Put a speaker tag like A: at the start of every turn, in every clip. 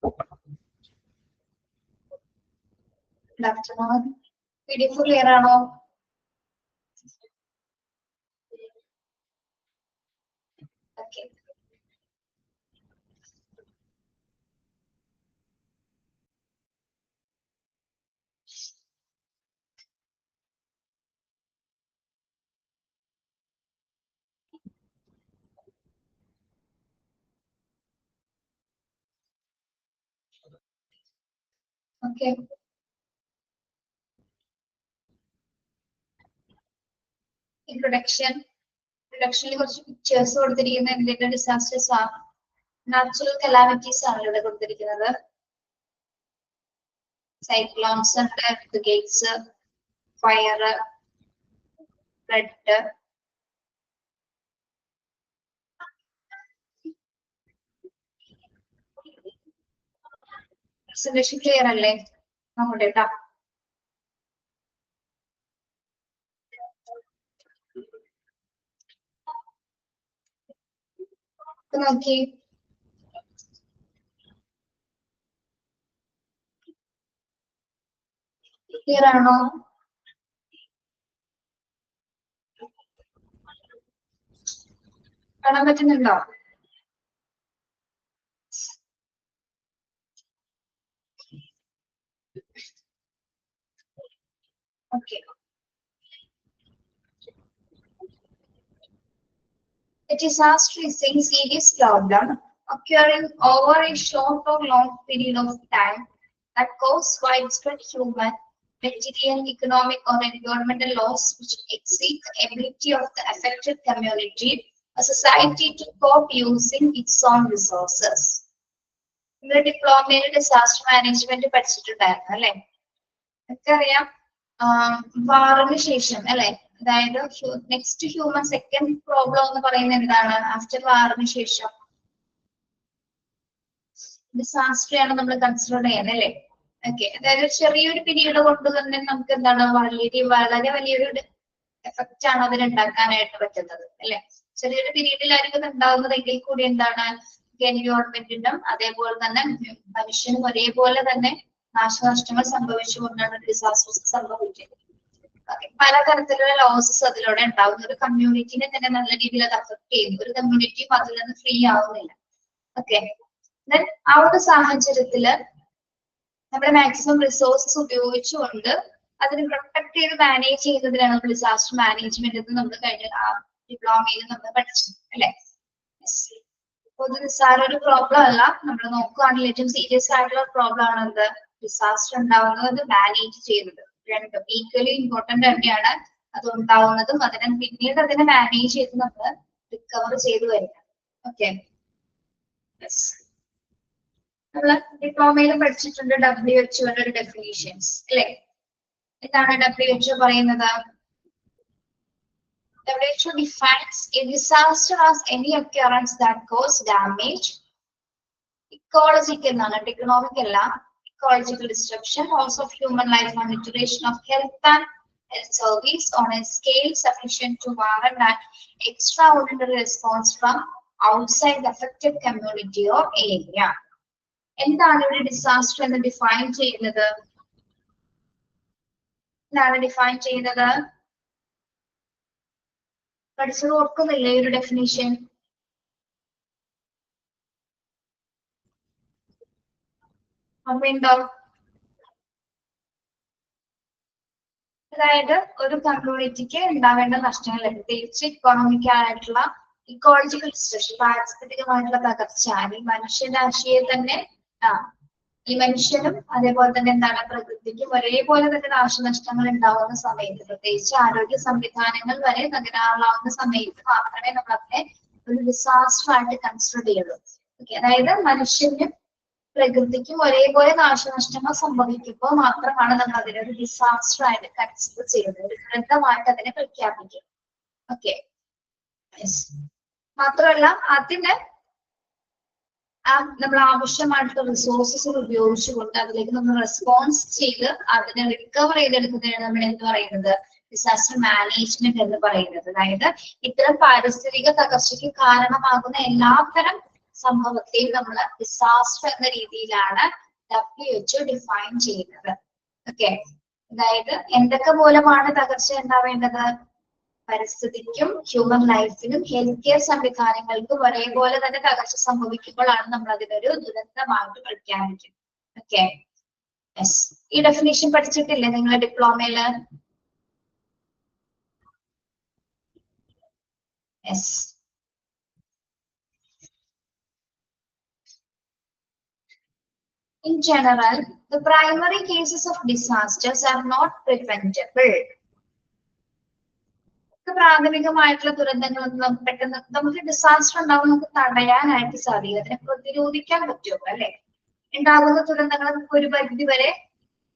A: Good afternoon. PDF clear ആണോ? Okay. Okay. Introduction. Introductionൽ കുറച്ച് pictures കൊടുത്തിരിക്കുന്ന എന്തൊക്കെ ഡിസാസ്റ്റേഴ്സ് ആണ്, നാച്ചുറൽ കലാമിറ്റീസ് ആണ് ഇവിടെ കൊടുത്തിരിക്കുന്നത്. സൈക്ലോൺസ് ഉണ്ട്, എർത്ത്ക്വേക്സ്, ഫയർ, ഫ്ലഡ്. പ്രസന്റേഷൻ ക്ലിയർ അല്ലേ? നമ്മുടെ കേട്ടോ. നോക്കി ക്ലിയർ ആണോ? കാണാൻ പറ്റുന്നുണ്ടോ? Okay. A disaster is a serious problem occurring over a short or long period of time that causes widespread human, material, economic, or environmental loss which exceed the ability of the affected community or society to cope using its own resources. നിങ്ങളുടെ ഡിപ്ലോമയിൽ disaster management പഠിച്ചിട്ടുണ്ടായിരുന്നു അല്ലെ? എനിക്കറിയാം, വാറിന് ശേഷം അല്ലെ, അതായത് next human second problem എന്ന് പറയുന്നത് എന്താണ്? After വാറിന് ശേഷം ഡിസാസ്റ്റർ ആണ് നമ്മൾ കൺസിഡർ ചെയ്യുന്നത് അല്ലെ? ഓക്കെ, അതായത് ചെറിയൊരു പീരീഡ് കൊണ്ട് തന്നെ നമുക്ക് എന്താണ് വളരെ വലിയൊരു എഫക്റ്റ് ആണ് അതിന് ഉണ്ടാക്കാനായിട്ട് പറ്റുന്നത് അല്ലെ? ചെറിയൊരു പീരീഡിലായിരിക്കും ഉണ്ടാകുന്നതെങ്കിൽ കൂടി എന്താണ് എൻവയോൺമെന്റിനും അതേപോലെ തന്നെ മനുഷ്യനും ഒരേപോലെ തന്നെ നാശനഷ്ടങ്ങൾ സംഭവിച്ചുകൊണ്ടാണ് ഡിസാസ്റ്റേഴ്സ് സംഭവിക്കുന്നത്. പലതരത്തിലുള്ള ലോസസ് അതിലൂടെ ഉണ്ടാവുന്ന ഒരു കമ്മ്യൂണിറ്റിനെ തന്നെ നല്ല രീതിയിൽ അത് അഫക്ട് ചെയ്യുന്നു. ഒരു കമ്മ്യൂണിറ്റിയും അതിൽ നിന്ന് ഫ്രീ ആവുന്നില്ല. ഓക്കെ, ആ ഒരു സാഹചര്യത്തില് നമ്മുടെ മാക്സിമം റിസോഴ്സസ് ഉപയോഗിച്ചുകൊണ്ട് അതിന് പ്രൊട്ടക്ട് ചെയ്ത് മാനേജ് ചെയ്യുന്നതിനാണ് നമ്മൾ ഡിസാസ്റ്റർ മാനേജ്മെന്റ് എന്ന് നമ്മൾ കഴിഞ്ഞ ഡിപ്ലോമയിൽ നമ്മൾ പഠിച്ചത് അല്ലെ? ഇത് നിസ്സാര ഒരു പ്രോബ്ലം അല്ല. നമ്മൾ നോക്കുകയാണെങ്കിൽ ഏറ്റവും സീരിയസ് ആയിട്ടുള്ള പ്രോബ്ലം ആണ് എന്ത്? ഡിസാസ്റ്റർ ഉണ്ടാവുന്നത് മാനേജ് ചെയ്യുന്നത്. രണ്ടും ഈക്വലി ഇമ്പോർട്ടന്റ് തന്നെയാണ്. അത് ഉണ്ടാവുന്നതും പിന്നീട് അതിനെ മാനേജ് ചെയ്ത് നമ്മൾ റിക്കവർ ചെയ്ത് വരിക. ഓക്കെ, നമ്മള് ഡിപ്ലോമയിൽ പഠിച്ചിട്ടുണ്ട് WHO ഒരു ഡെഫിനിഷൻസ് അല്ലെ? എന്താണ് WHO പറയുന്നത്? WHO defines a disaster as any occurrence that causes damage, ecological എന്നാണ്, economic അല്ല, ecological destruction, loss of human life and deterioration of health and health service on a scale sufficient to warrant an extraordinary response from outside the affected community or area. എന്താണ് ഇവിടെ disaster എന്ന് define ചെയ്യുന്നത്? എന്താണ് define ചെയ്യുന്നത്? പഠിച്ചത് ഓർക്കുന്നില്ലേ ഈ ഒരു ഡെഫിനിഷൻ? ഓർമ്മയുണ്ടോ? അതായത് ഒരു കമ്മ്യൂണിറ്റിക്ക് ഉണ്ടാവേണ്ട നഷ്ടങ്ങൾ, പ്രത്യേകിച്ച് ഇക്കോണമിക് ആയിട്ടുള്ള ഇക്കോളജിക്കൽ ഡിസ്ട്രക്ഷൻ, പാരിസ്ഥിതികമായിട്ടുള്ള തകർച്ച, അല്ലെങ്കിൽ മനുഷ്യരാശിയെ തന്നെ ഈ മനുഷ്യനും അതേപോലെ തന്നെ എന്താണ് പ്രകൃതിക്കും ഒരേപോലെ തന്നെ നാശനഷ്ടങ്ങൾ ഉണ്ടാവുന്ന സമയത്ത്, പ്രത്യേകിച്ച് ആരോഗ്യ സംവിധാനങ്ങൾ വരെ തകരാറാവുന്ന സമയത്ത് മാത്രമേ നമ്മൾ അതിനെ ഒരു ഡിസാസ്റ്റർ ആയിട്ട് കൺസിഡർ ചെയ്യുള്ളൂ. ഓക്കെ, അതായത് മനുഷ്യനും പ്രകൃതിക്കും ഒരേപോലെ നാശനഷ്ടങ്ങൾ സംഭവിക്കുമ്പോൾ മാത്രമാണ് നമ്മൾ അതിനെ ഒരു ഡിസാസ്റ്റർ ആയിട്ട് കൺസിഡർ ചെയ്യുന്നത്, ഒരു ദുരന്തമായിട്ട് അതിനെ പ്രഖ്യാപിക്കും. ഓക്കെ, മാത്രമല്ല അതിന് നമ്മൾ ആവശ്യമായിട്ടുള്ള റിസോഴ്സസ് ഉപയോഗിച്ചുകൊണ്ട് അതിലേക്ക് നമ്മൾ റെസ്പോൺസ് ചെയ്ത് അതിനെ റിക്കവർ ചെയ്തെടുക്കുന്നതിനാണ് നമ്മൾ എന്ത് പറയുന്നത്? ഡിസാസ്റ്റർ മാനേജ്മെന്റ് എന്ന് പറയുന്നത്. അതായത് ഇത്തരം പാരിസ്ഥിതിക തകർച്ചയ്ക്ക് കാരണമാകുന്ന എല്ലാത്തരം സംഭവത്തെയും നമ്മൾ ഡിസാസ്റ്റർ എന്ന രീതിയിലാണ് WHO ഡിഫൈൻ ചെയ്യുന്നത്. ഓക്കെ, അതായത് എന്തൊക്കെ മൂലമാണ് തകർച്ച ഉണ്ടാവേണ്ടത്? പരിസ്ഥിതിക്കും ഹ്യൂമൻ ലൈഫിനും ഹെൽത്ത് കെയർ സംവിധാനങ്ങൾക്കും ഒരേപോലെ തന്നെ തകർച്ച സംഭവിക്കുമ്പോഴാണ് നമ്മൾ അതിനൊരു ദുരന്തമായിട്ട് പ്രഖ്യാപിക്കുന്നത്. Okay, yes. ഈ ഡെഫിനേഷൻ പഠിച്ചിട്ടില്ലേ നിങ്ങൾ ഡിപ്ലോമയില്? Yes. In general, the primary cases of disasters are not preventable. പ്രാഥമികമായിട്ടുള്ള ദുരന്തങ്ങളൊന്നും പെട്ടെന്ന് നമുക്ക് ഡിസാസ്റ്റർ ഉണ്ടാവും നമുക്ക് തടയാനായിട്ട് സാധിക്കും, അതിനെ പ്രതിരോധിക്കാൻ പറ്റുമോ അല്ലെ? ഉണ്ടാകുന്ന ദുരന്തങ്ങൾ നമുക്ക് ഒരു പരിധി വരെ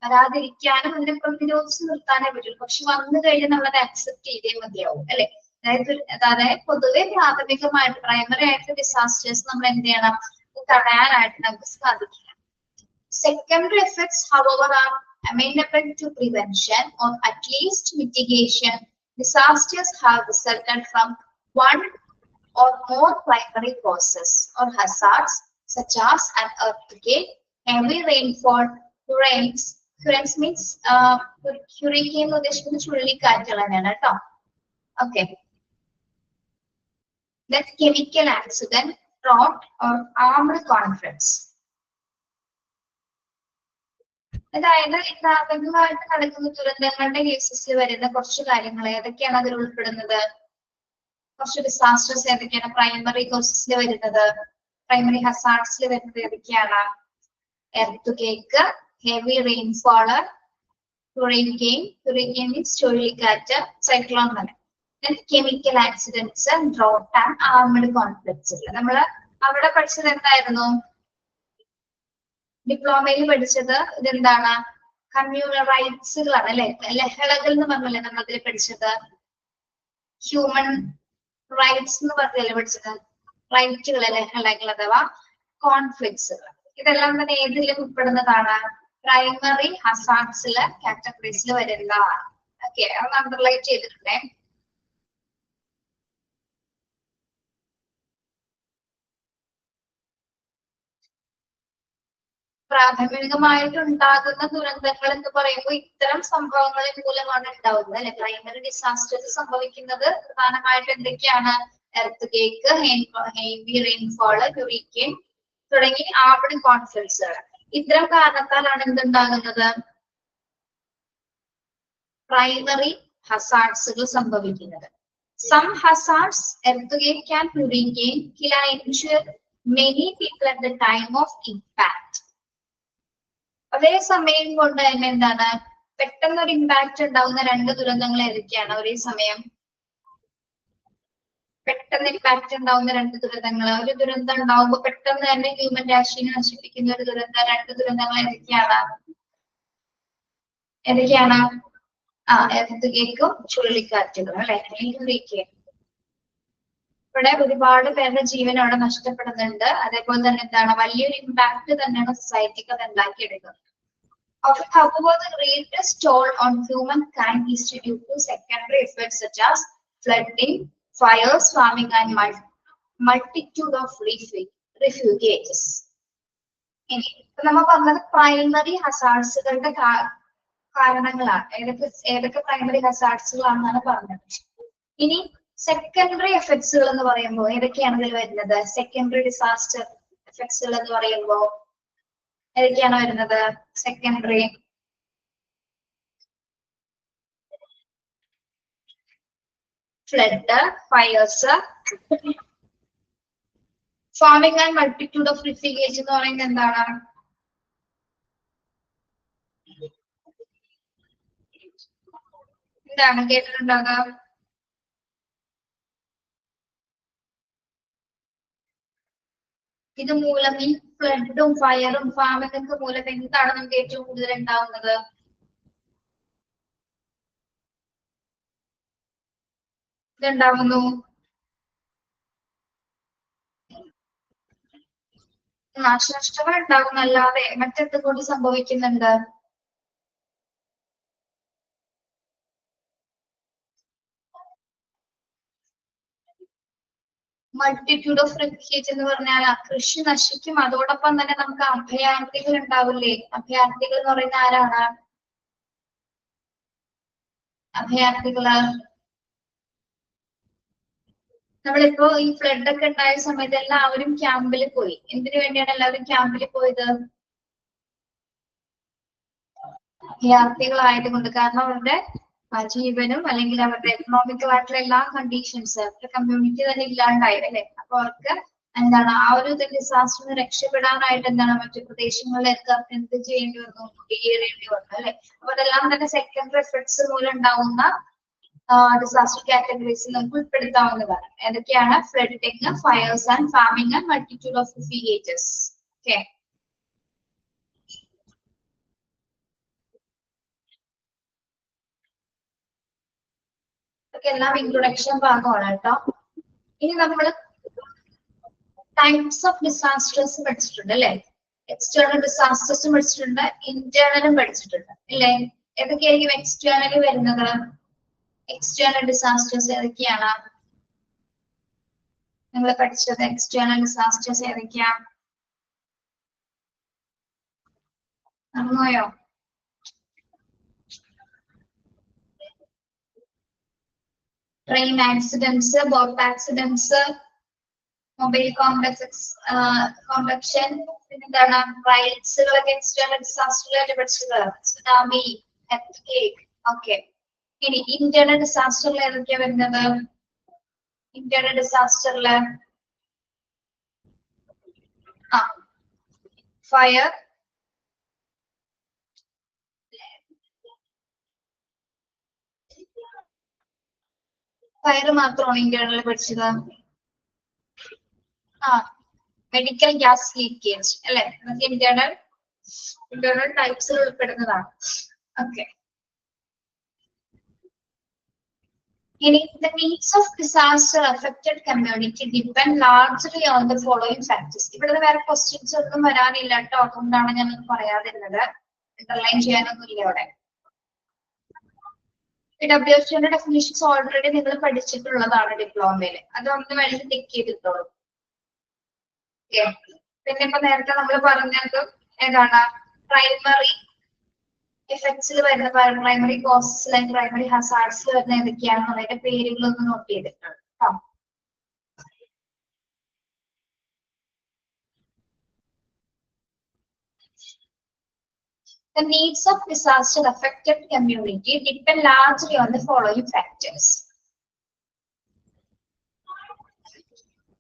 A: വരാതിരിക്കാനും അതിനെ പ്രതിരോധിച്ച് നിർത്താനേ പറ്റുള്ളൂ. പക്ഷെ വന്നു കഴിഞ്ഞാൽ നമ്മളത് അക്സെപ്റ്റ് ചെയ്തേ മതിയാവും അല്ലെ? അതായത് പൊതുവെ പ്രാഥമികമായിട്ട് പ്രൈമറി ആയിട്ടുള്ള ഡിസാസ്റ്റേഴ്സ് നമ്മൾ എന്ത് ചെയ്യണം? തടയാനായിട്ട് നമുക്ക് സാധിക്കില്ല. Secondary effects, however, are amenable to prevention or at least mitigation. Disasters have resulted from one or more primary causes or hazards, such as an earthquake, heavy rainfall, hurricanes means hurricane ഉദ്ദേശിക്കുന്നത് ചുഴലിക്കാറ്റുകൾ തന്നെയാണ് കേട്ടോ. Okay, then chemical accident, drought or armed conflicts. അതായത് പ്രാഥമികമായിട്ട് നടക്കുന്ന ദുരന്തങ്ങളുടെ കേസസിൽ വരുന്ന കുറച്ച് കാര്യങ്ങൾ ഏതൊക്കെയാണ് അതിൽ ഉൾപ്പെടുന്നത്? കുറച്ച് ഡിസാസ്റ്റേഴ്സ് ഏതൊക്കെയാണ് പ്രൈമറി കോസസിൽ വരുന്നത്? പ്രൈമറി ഹസാർഡ്സിൽ വരുന്നത് ഏതൊക്കെയാണ്? എർത്തുകേക്ക്, ഹെവി റെയിൻഫോള്, ഹുറിക്കെയിൻ മീൻസ് ചുഴലിക്കാറ്റ്, സൈക്ലോൺ തന്നെ. Chemical accidents, drought and armed conflicts. നമ്മള് അവിടെ പഠിച്ചത് എന്തായിരുന്നു? ഡിപ്ലോമയിൽ പഠിച്ചത് ഇതെന്താണ്? കമ്മ്യൂണൽ റൈറ്റ്സുകളാണ് അല്ലെ? ലഹളകൾ എന്ന് പറഞ്ഞല്ലേ നമ്മൾ അതിൽ പഠിച്ചത്? ഹ്യൂമൻ റൈറ്റ്സ് എന്ന് പറഞ്ഞല്ലേ പഠിച്ചത്? റൈറ്റുകൾ, ലഹളകൾ അഥവാ കോൺഫ്ലിക്ട്സുകൾ. ഇതെല്ലാം തന്നെ ഏതിലും ഉൾപ്പെടുന്നതാണ്? പ്രൈമറി ഹസാർഡ്സിലെ കാറ്റഗറീസിൽ വരുന്നതാണ്. ഓക്കെ, അത് അണ്ടർലൈൻ ചെയ്തിട്ടുണ്ടേ. പ്രാഥമികമായിട്ട് ഉണ്ടാകുന്ന ദുരന്തങ്ങൾ എന്ന് പറയുമ്പോൾ ഇത്തരം സംഭവങ്ങളിൽ മൂലമാണ് ഉണ്ടാവുന്നത് അല്ലെ? പ്രൈമറി ഡിസാസ്റ്റേഴ്സ് സംഭവിക്കുന്നത് പ്രധാനമായിട്ട് എന്തൊക്കെയാണ്? എർത്ത് ഹെവി റെയിൻഫോള്, ഹുറിക്കെയിൻ തുടങ്ങി ആർമഡ് കോൺഫ്ലിക്ട്സുകൾ. ഇത്തരം കാരണത്താലാണ് എന്തുണ്ടാകുന്നത്? പ്രൈമറി ഹസാർഡ്സുകൾ സംഭവിക്കുന്നത്. Some hazards, earthquake and hurricane, kill and injure many people at the time of impact. അതേ സമയം കൊണ്ട് തന്നെ എന്താണ്? പെട്ടെന്ന് ഒരു ഇമ്പാക്ട് ഉണ്ടാവുന്ന രണ്ട് ദുരന്തങ്ങൾ ഏതൊക്കെയാണ്? ഒരേ സമയം പെട്ടെന്ന് ഇമ്പാക്ട് ഉണ്ടാവുന്ന രണ്ട് ദുരന്തങ്ങൾ. ഒരു ദുരന്തം ഉണ്ടാവുമ്പോൾ പെട്ടെന്ന് തന്നെ ഹ്യൂമൻ രാശിനെ നശിപ്പിക്കുന്ന ഒരു ദുരന്തം, രണ്ട് ദുരന്തങ്ങൾ ഏതൊക്കെയാണ്? എർത്തുകേക്കും ചുഴലിക്കാറ്റുകളും അല്ലെ? ഇവിടെ ഒരുപാട് പേരുടെ ജീവൻ അവിടെ നഷ്ടപ്പെടുന്നുണ്ട്. അതേപോലെ തന്നെ എന്താണ്? വലിയൊരു ഇമ്പാക്ട് തന്നെയാണ് സൊസൈറ്റിക്ക് അത് ഉണ്ടാക്കിയെടുക്കുന്നത്. However, the greatest toll on humankind is due to secondary effects such as flooding, fires, farming, and multitude of refugees. ഇനി നമ്മൾ പറഞ്ഞത് പ്രൈമറി ഹസാർഡ്സുകളുടെ കാരണങ്ങളാണ്. ഏതൊക്കെ പ്രൈമറി ഹസാർഡ്സുകളാണെന്നാണ് പറഞ്ഞത്. ഇനി സെക്കൻഡറി എഫക്ട്സുകൾ എന്ന് പറയുമ്പോൾ ഏതൊക്കെയാണ് ഇതിൽ വരുന്നത്? സെക്കൻഡറി ഡിസാസ്റ്റർ എഫക്ട്സുകൾ എന്ന് പറയുമ്പോൾ ഏതൊക്കെയാണ് വരുന്നത്? Secondary flood, fires, farming and multitude of refugees എന്ന് പറയുന്നത് എന്താണ്? എന്താണ് കേട്ടിട്ടുണ്ടാകാം? ഇത് മൂലം ഈ ഫ്ലഡും ഫയറും ഫാമിംഗ് ഒക്കെ മൂലം എന്താണ് നമുക്ക് ഏറ്റവും കൂടുതൽ ഉണ്ടാവുന്നത്? ഇതുണ്ടാവുന്നു നാശനഷ്ടങ്ങൾ ഉണ്ടാകുന്നല്ലാതെ മറ്റെന്തുകൊണ്ട് സംഭവിക്കുന്നുണ്ട്? മൾട്ടിറ്റ്യൂഡ് ഓഫ് റിഫ്യൂജ് എന്ന് പറഞ്ഞാൽ കൃഷി നശിക്കും, അതോടൊപ്പം തന്നെ നമുക്ക് അഭയാർത്ഥികൾ ഉണ്ടാവില്ലേ? അഭയാർത്ഥികൾ എന്ന് പറയുന്ന ആരാണ്? അഭയാർത്ഥികള് നമ്മളിപ്പോ ഈ ഫ്ലഡ് ഒക്കെ ഉണ്ടായ സമയത്ത് എല്ലാവരും ക്യാമ്പിൽ പോയി. എന്തിനു വേണ്ടിയാണ് എല്ലാവരും ക്യാമ്പിൽ പോയത്? അഭയാർത്ഥികളായതുകൊണ്ട്. കാരണം അവരുടെ ജീവനും അല്ലെങ്കിൽ അവരുടെ എക്കണോമിക്കൽ ആയിട്ടുള്ള എല്ലാ കണ്ടീഷൻസ് അവരുടെ കമ്മ്യൂണിറ്റി തന്നെ ഇല്ലാണ്ടായി അല്ലെ. അപ്പൊ അവർക്ക് എന്താണ് ആ ഒരു ഡിസാസ്റ്ററിന് രക്ഷപ്പെടാനായിട്ട് എന്താണ് മറ്റു പ്രദേശങ്ങളിലേക്ക് എന്ത് ചെയ്യേണ്ടി വന്നു? കുടിയേറേണ്ടി വന്നു അല്ലെ. അപ്പൊ അതെല്ലാം തന്നെ സെക്കൻഡറി എഫക്ട്സ് മൂലം ഉണ്ടാവുന്ന ഡിസാസ്റ്റർ കാറ്റഗറീസിൽ നമുക്ക് ഉൾപ്പെടുത്താവുന്നതാണ്. ഏതൊക്കെയാണ്? Flooding, fires and farming and multitude of refugees. Okay, ഇതൊക്കെ എല്ലാം ഇൻട്രൊഡക്ഷൻ ഭാഗമാണ് കേട്ടോ. ഇനി നമ്മൾ ടൈപ്സ് ഓഫ് ഡിസാസ്റ്റേഴ്സ് പഠിച്ചിട്ടുണ്ട് അല്ലെ. എക്സ്റ്റേണൽ ഡിസാസ്റ്റേഴ്സും പഠിച്ചിട്ടുണ്ട്, ഇന്റേണലും പഠിച്ചിട്ടുണ്ട് അല്ലെ. ഏതൊക്കെയായിരിക്കും എക്സ്റ്റേണൽ വരുന്നത്? എക്സ്റ്റേണൽ ഡിസാസ്റ്റേഴ്സ് ഏതൊക്കെയാണ് നിങ്ങൾ പഠിച്ചത്? എക്സ്റ്റേണൽ ഡിസാസ്റ്റേഴ്സ് ഏതൊക്കെയാ? മറന്നുപോയോ? Train accidents, boat accidents, mobile complexion, പിന്നെന്താണ് റൈറ്റ്സുകളൊക്കെ എക്സ്റ്റേണൽ ഡിസാസ്റ്ററിലായിട്ട് പഠിച്ചത്. Tsunami, earthquake. ഓക്കെ, ഇനി ഇന്റേണൽ ഡിസാസ്റ്ററിൽ ഏതൊക്കെയാ വരുന്നത്? ഇന്റേണൽ ഡിസാസ്റ്ററില് ഫയർ, ഫയർ മാത്രമാണ് ഇന്റേണൽ പഠിച്ചത്. മെഡിക്കൽ ഗ്യാസ് ലീക്കേജ് അല്ലെ. അതൊക്കെ ഇന്റേണൽ ടൈപ്സിൽ ഉൾപ്പെടുന്നതാണ്. ഓക്കെ, ഇനി the needs of disaster affected community depend largely on the following factors. ഇവിടെ വേറെ ക്വസ്റ്റ്യൻസ് ഒന്നും വരാനില്ല കേട്ടോ, അതുകൊണ്ടാണ് ഞാൻ പറയാതിരുന്നത്. അണ്ടർലൈൻ ചെയ്യാനൊന്നുമില്ല ഇവിടെ. WHO ഡെഫിനിഷൻസ് ഓൾറെഡി നിങ്ങൾ പഠിച്ചിട്ടുള്ളതാണ് ഡിപ്ലോമയില്, അതൊന്ന് വേണമെങ്കിൽ ടിക്ക് ചെയ്തിട്ടുള്ളൂ. പിന്നെ ഇപ്പൊ നേരത്തെ നമ്മൾ പറഞ്ഞത് ഏതാണ്? പ്രൈമറി എഫക്ട്സിൽ വരുന്ന പ്രൈമറി കോസസ് അല്ലെങ്കിൽ പ്രൈമറി ഹസാർഡ്സിൽ വരുന്ന ഏതൊക്കെയാണെന്ന് അതിന്റെ പേരുകളൊന്ന് നോട്ട് ചെയ്തിട്ടുണ്ട് കേട്ടോ. The needs of disaster affected community depend largely on the following factors.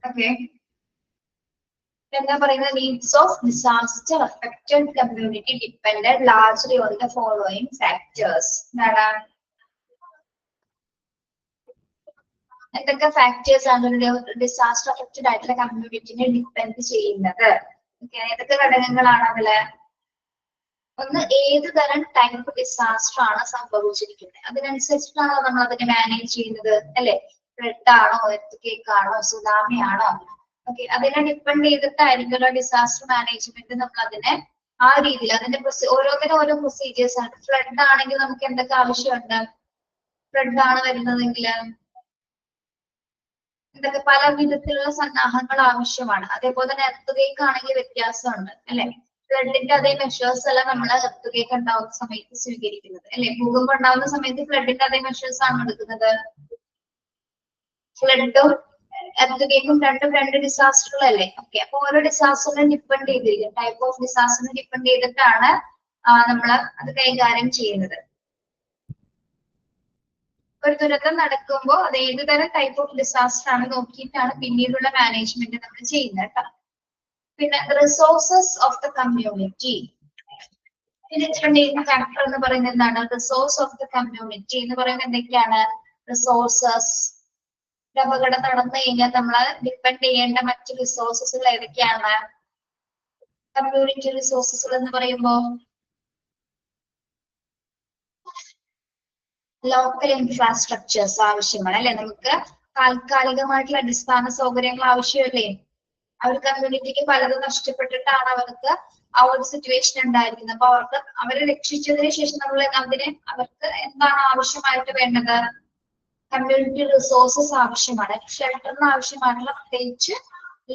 A: Okay. എന്താ പറയുന്നത്? needs of disaster affected community depended largely on the following factors. എന്താണ്? എന്തൊക്കെ ഫാക്ടേഴ്സ് ആണ് ഡിസാസ്റ്റർ അഫക്റ്റഡ് ആയിട്ടുള്ള കമ്മ്യൂണിറ്റിനെ ഡിപ്പെൻഡ് ചെയ്യുന്നത്? ഏതൊക്കെ ഘടകങ്ങളാണ് അതില്? ഒന്ന്, ഏത് തരം ടൈപ്പ് ഡിസാസ്റ്റർ ആണ് സംഭവിച്ചിരിക്കുന്നത്, അതിനനുസരിച്ചിട്ടാണോ നമ്മൾ അതിനെ മാനേജ് ചെയ്യുന്നത് അല്ലെ. ഫ്ലഡ് ആണോ, എർത്ത്ക്വേക്ക് ആണോ, സുനാമി ആണോ? ഓക്കെ, അതിനെ ഡിപ്പെൻഡ് ചെയ്തിട്ടായിരിക്കുമല്ലോ ഡിസാസ്റ്റർ മാനേജ്മെന്റ് നമ്മൾ അതിനെ ആ രീതിയിൽ അതിന്റെ ഓരോന്നിനും ഓരോ പ്രൊസീജിയേഴ്സ് ആണ്. ഫ്ലഡ് ആണെങ്കിൽ നമുക്ക് എന്തൊക്കെ ആവശ്യമുണ്ട്? ഫ്ലഡ് ആണ് വരുന്നതെങ്കിൽ എന്തൊക്കെ പല വിധത്തിലുള്ള സന്നാഹങ്ങൾ ആവശ്യമാണ്. അതേപോലെ തന്നെ എർത്ത്ക്വേക്ക് ആണെങ്കിൽ വ്യത്യാസമുണ്ട് അല്ലെ. ഫ്ലഡിന്റെ അതേ മെഷേഴ്സ് അല്ല നമ്മൾ എർത്ത്ക്വേക്ക് ഉണ്ടാവുന്ന സമയത്ത് സ്വീകരിക്കുന്നത് അല്ലെ. ഭൂകമ്പം ഉണ്ടാവുന്ന സമയത്ത് ഫ്ലഡിന്റെ അതേ മെഷേഴ്സ് ആണ് എടുക്കുന്നത്. ഫ്ലഡും എർത്ത്ക്വേക്കും രണ്ടും രണ്ട് ഡിസാസ്റ്ററുകളല്ലേ. ഓക്കെ, അപ്പൊ ഓരോ ഡിസാസ്റ്ററിനെ ഡിപ്പെൻഡ് ചെയ്തിരിക്കും, ടൈപ്പ് ഓഫ് ഡിസാസ്റ്ററിനെ ഡിപ്പെൻഡ് ചെയ്തിട്ടാണ് നമ്മൾ അത് കൈകാര്യം ചെയ്യുന്നത്. ഒരു ദുരന്തം നടക്കുമ്പോൾ അത് ഏത് തരം ടൈപ്പ് ഓഫ് ഡിസാസ്റ്റർ ആണ് നോക്കിയിട്ടാണ് പിന്നീടുള്ള മാനേജ്മെന്റ് നമ്മൾ ചെയ്യുന്നത് കേട്ടോ. പിന്നെ റിസോഴ്സസ് ഓഫ് ദ കമ്മ്യൂണിറ്റി, പിന്നെ ഡിപ്പെൻഡ് ചെയ്യുന്ന ഫാക്ടർ എന്ന് പറയുന്നത് എന്താണ്? റിസോഴ്സ് ഓഫ് ദ കമ്മ്യൂണിറ്റി എന്ന് പറയുന്നത് എന്തൊക്കെയാണ്? റിസോഴ്സസ്. അപകടം നടന്നു കഴിഞ്ഞാൽ നമ്മൾ ഡിപ്പെൻഡ് ചെയ്യേണ്ട മറ്റ് റിസോഴ്സസുകൾ ഏതൊക്കെയാണ്? കമ്മ്യൂണിറ്റി റിസോഴ്സസുകൾ എന്ന് പറയുമ്പോൾ ലോക്കൽ ഇൻഫ്രാസ്ട്രക്ചേഴ്സ് ആവശ്യമാണ് അല്ലെ. നമുക്ക് താൽക്കാലികമായിട്ടുള്ള അടിസ്ഥാന സൗകര്യങ്ങൾ ആവശ്യമല്ലേ. ആ ഒരു കമ്മ്യൂണിറ്റിക്ക് പലതും നഷ്ടപ്പെട്ടിട്ടാണ് അവർക്ക് ആ ഒരു സിറ്റുവേഷൻ ഉണ്ടായിരിക്കുന്നത്. അപ്പൊ അവരെ രക്ഷിച്ചതിന് ശേഷം നമ്മൾ അവർക്ക് എന്താണ് ആവശ്യമായിട്ട് വേണ്ടത്? കമ്മ്യൂണിറ്റി റിസോഴ്സസ് ആവശ്യമാണ്. ഷെൽട്ടറിന് ആവശ്യമായിട്ടുള്ള പ്രത്യേകിച്ച്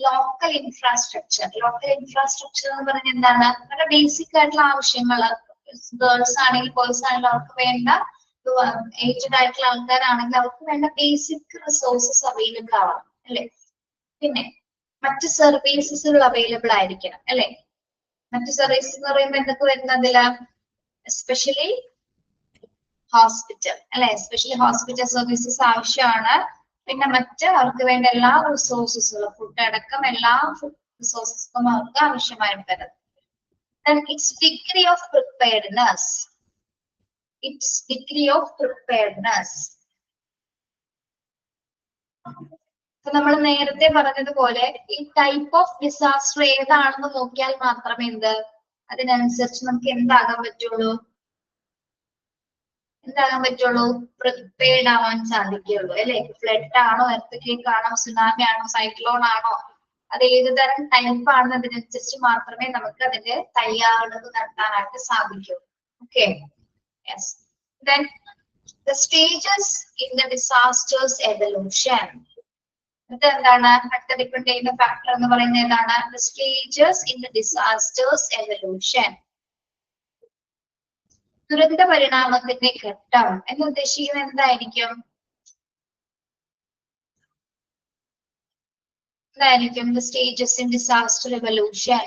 A: ലോക്കൽ ഇൻഫ്രാസ്ട്രക്ചർ. ലോക്കൽ ഇൻഫ്രാസ്ട്രക്ചർ എന്ന് പറഞ്ഞാൽ എന്താണ്? നമ്മുടെ ബേസിക് ആയിട്ടുള്ള ആവശ്യങ്ങൾ, ഗേൾസ് ആണെങ്കിൽ ബോയ്സ് ആണെങ്കിലും അവർക്ക് വേണ്ട, ഏജ്ഡ് ആയിട്ടുള്ള ആൾക്കാരാണെങ്കിൽ അവർക്ക് വേണ്ട ബേസിക് റിസോഴ്സസ് അവൈലബിൾ ആവണം അല്ലെ. പിന്നെ മറ്റ് സർവീസസുകൾ അവൈലബിൾ ആയിരിക്കണം അല്ലെ. മറ്റ് സർവീസസ് എന്ന് പറയുമ്പോൾ എന്തൊക്കെ വരുന്നതില്ല? എസ്പെഷ്യലി ഹോസ്പിറ്റൽ അല്ലെ. എസ്പെഷ്യലി ഹോസ്പിറ്റൽ സർവീസസ് ആവശ്യമാണ്. പിന്നെ മറ്റ് അവർക്ക് വേണ്ട എല്ലാ റിസോഴ്സസുകളും, ഫുഡ് അടക്കം എല്ലാ റിസോഴ്സസും അവർക്ക് ആവശ്യമായിട്ട് വരുന്നത്. It's degree of preparedness. It's degree of preparedness. നമ്മൾ നേരത്തെ പറഞ്ഞതുപോലെ ഈ ടൈപ്പ് ഓഫ് ഡിസാസ്റ്റർ ഏതാണെന്ന് നോക്കിയാൽ മാത്രമേ അതിനനുസരിച്ച് നമുക്ക് എന്താകാൻ പറ്റുള്ളൂ? പ്രിപ്പയർഡ് ആവാൻ സാധിക്കുകയുള്ളൂ അല്ലെ. ഫ്ലഡ് ആണോ, എർത്ത് ആണോ, സുനാമി ആണോ, സൈക്ലോൺ ആണോ, അത് ഏത് തരം ടൈപ്പ് ആണെന്ന് അതിനനുസരിച്ച് മാത്രമേ നമുക്ക് അതിന്റെ തയ്യാറെടുപ്പ് നടത്താനായിട്ട് സാധിക്കൂ. Okay, yes. Then the stages in the disasters evolution. എന്താണ് അടുത്ത ഡിപ്പെൻഡ് ചെയ്യുന്ന ഫാക്ടർ എന്ന് പറയുന്നത്? ഏതാണ്? The stages in the disasters evolution. ദുരന്ത പരിണാമത്തിന്റെ ഘട്ടം എന്ന് ഉദ്ദേശിക്കുന്നത് എന്തായിരിക്കും? The stages in disaster evolution.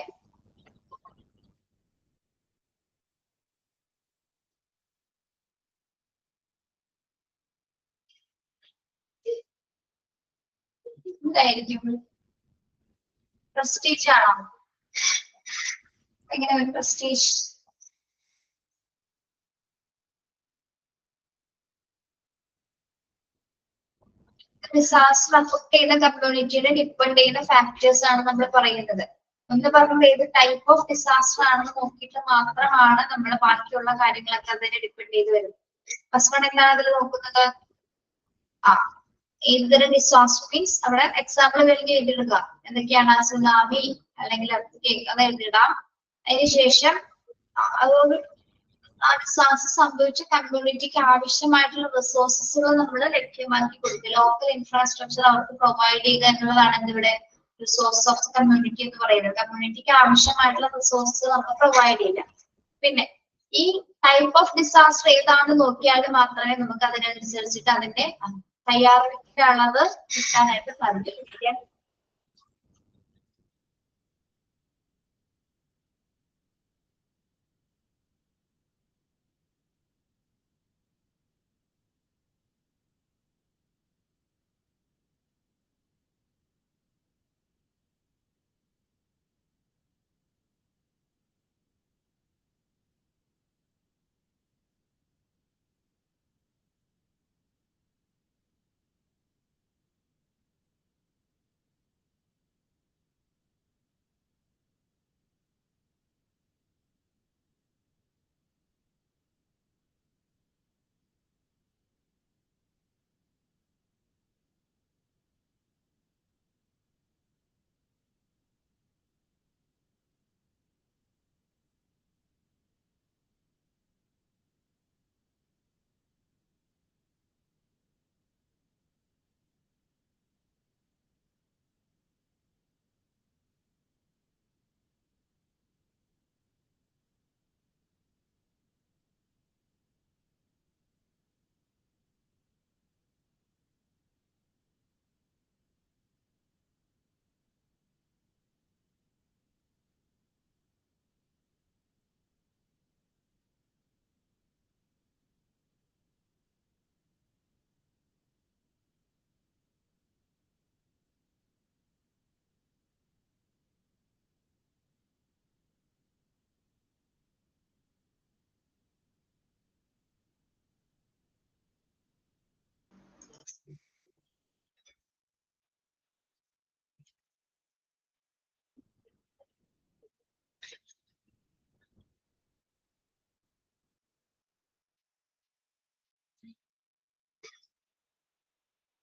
A: എന്തായിരിക്കും? പ്രസ്റ്റീജ് ആണോ? എങ്ങനെ പ്രസ്റ്റീജ്? ഡിസാസ്റ്റർ അഫക്ട് ചെയ്യുന്ന കമ്മ്യൂണിറ്റിയുടെ ഡിപ്പെൻഡ് ചെയ്യുന്ന ഫാക്ടേഴ്സ് ആണ് നമ്മൾ പറയുന്നത്. ഒന്ന് പറയുമ്പോൾ ഏത് ടൈപ്പ് ഓഫ് ഡിസാസ്റ്റർ ആണെന്ന് നോക്കിയിട്ട് മാത്രമാണ് നമ്മൾ ബാക്കിയുള്ള കാര്യങ്ങളൊക്കെ അതിനെ ഡിപ്പെൻഡ് ചെയ്ത് വരുന്നത്. ഫസ്റ്റ് വൺ എന്താണ് അതിൽ നോക്കുന്നത്? ഏതുതരം ഡിസാസ്റ്റർ മീൻസ് അവിടെ എക്സാമ്പിൾ വേണമെങ്കിൽ എഴുതിയിടുക. എന്തൊക്കെയാണ്? സുനാമി അല്ലെങ്കിൽ എർത്ത് അത് എഴുതിയിടാം. അതിനുശേഷം അതുകൊണ്ട് ആ ഡിസാസ്റ്റർ സംഭവിച്ച കമ്മ്യൂണിറ്റിക്ക് ആവശ്യമായിട്ടുള്ള റിസോഴ്സസുകൾ നമ്മൾ ലഭ്യമാക്കി കൊടുക്കുക. ലോക്കൽ ഇൻഫ്രാസ്ട്രക്ചർ അവർക്ക് പ്രൊവൈഡ് ചെയ്യുക എന്നുള്ളതാണ് എന്തിവിടെ റിസോഴ്സ് ഓഫ് കമ്മ്യൂണിറ്റി എന്ന് പറയുന്നത്. കമ്മ്യൂണിറ്റിക്ക് ആവശ്യമായിട്ടുള്ള റിസോഴ്സസ് നമുക്ക് പ്രൊവൈഡ് ചെയ്യാം. പിന്നെ ഈ ടൈപ്പ് ഓഫ് ഡിസാസ്റ്റർ ഏതാണെന്ന് നോക്കിയാൽ മാത്രമേ നമുക്ക് അതിനനുസരിച്ചിട്ട് അതിന്റെ തയ്യാറെടുപ്പിന്റെ അളവ് കിട്ടാനായിട്ട് സാധിക്കും.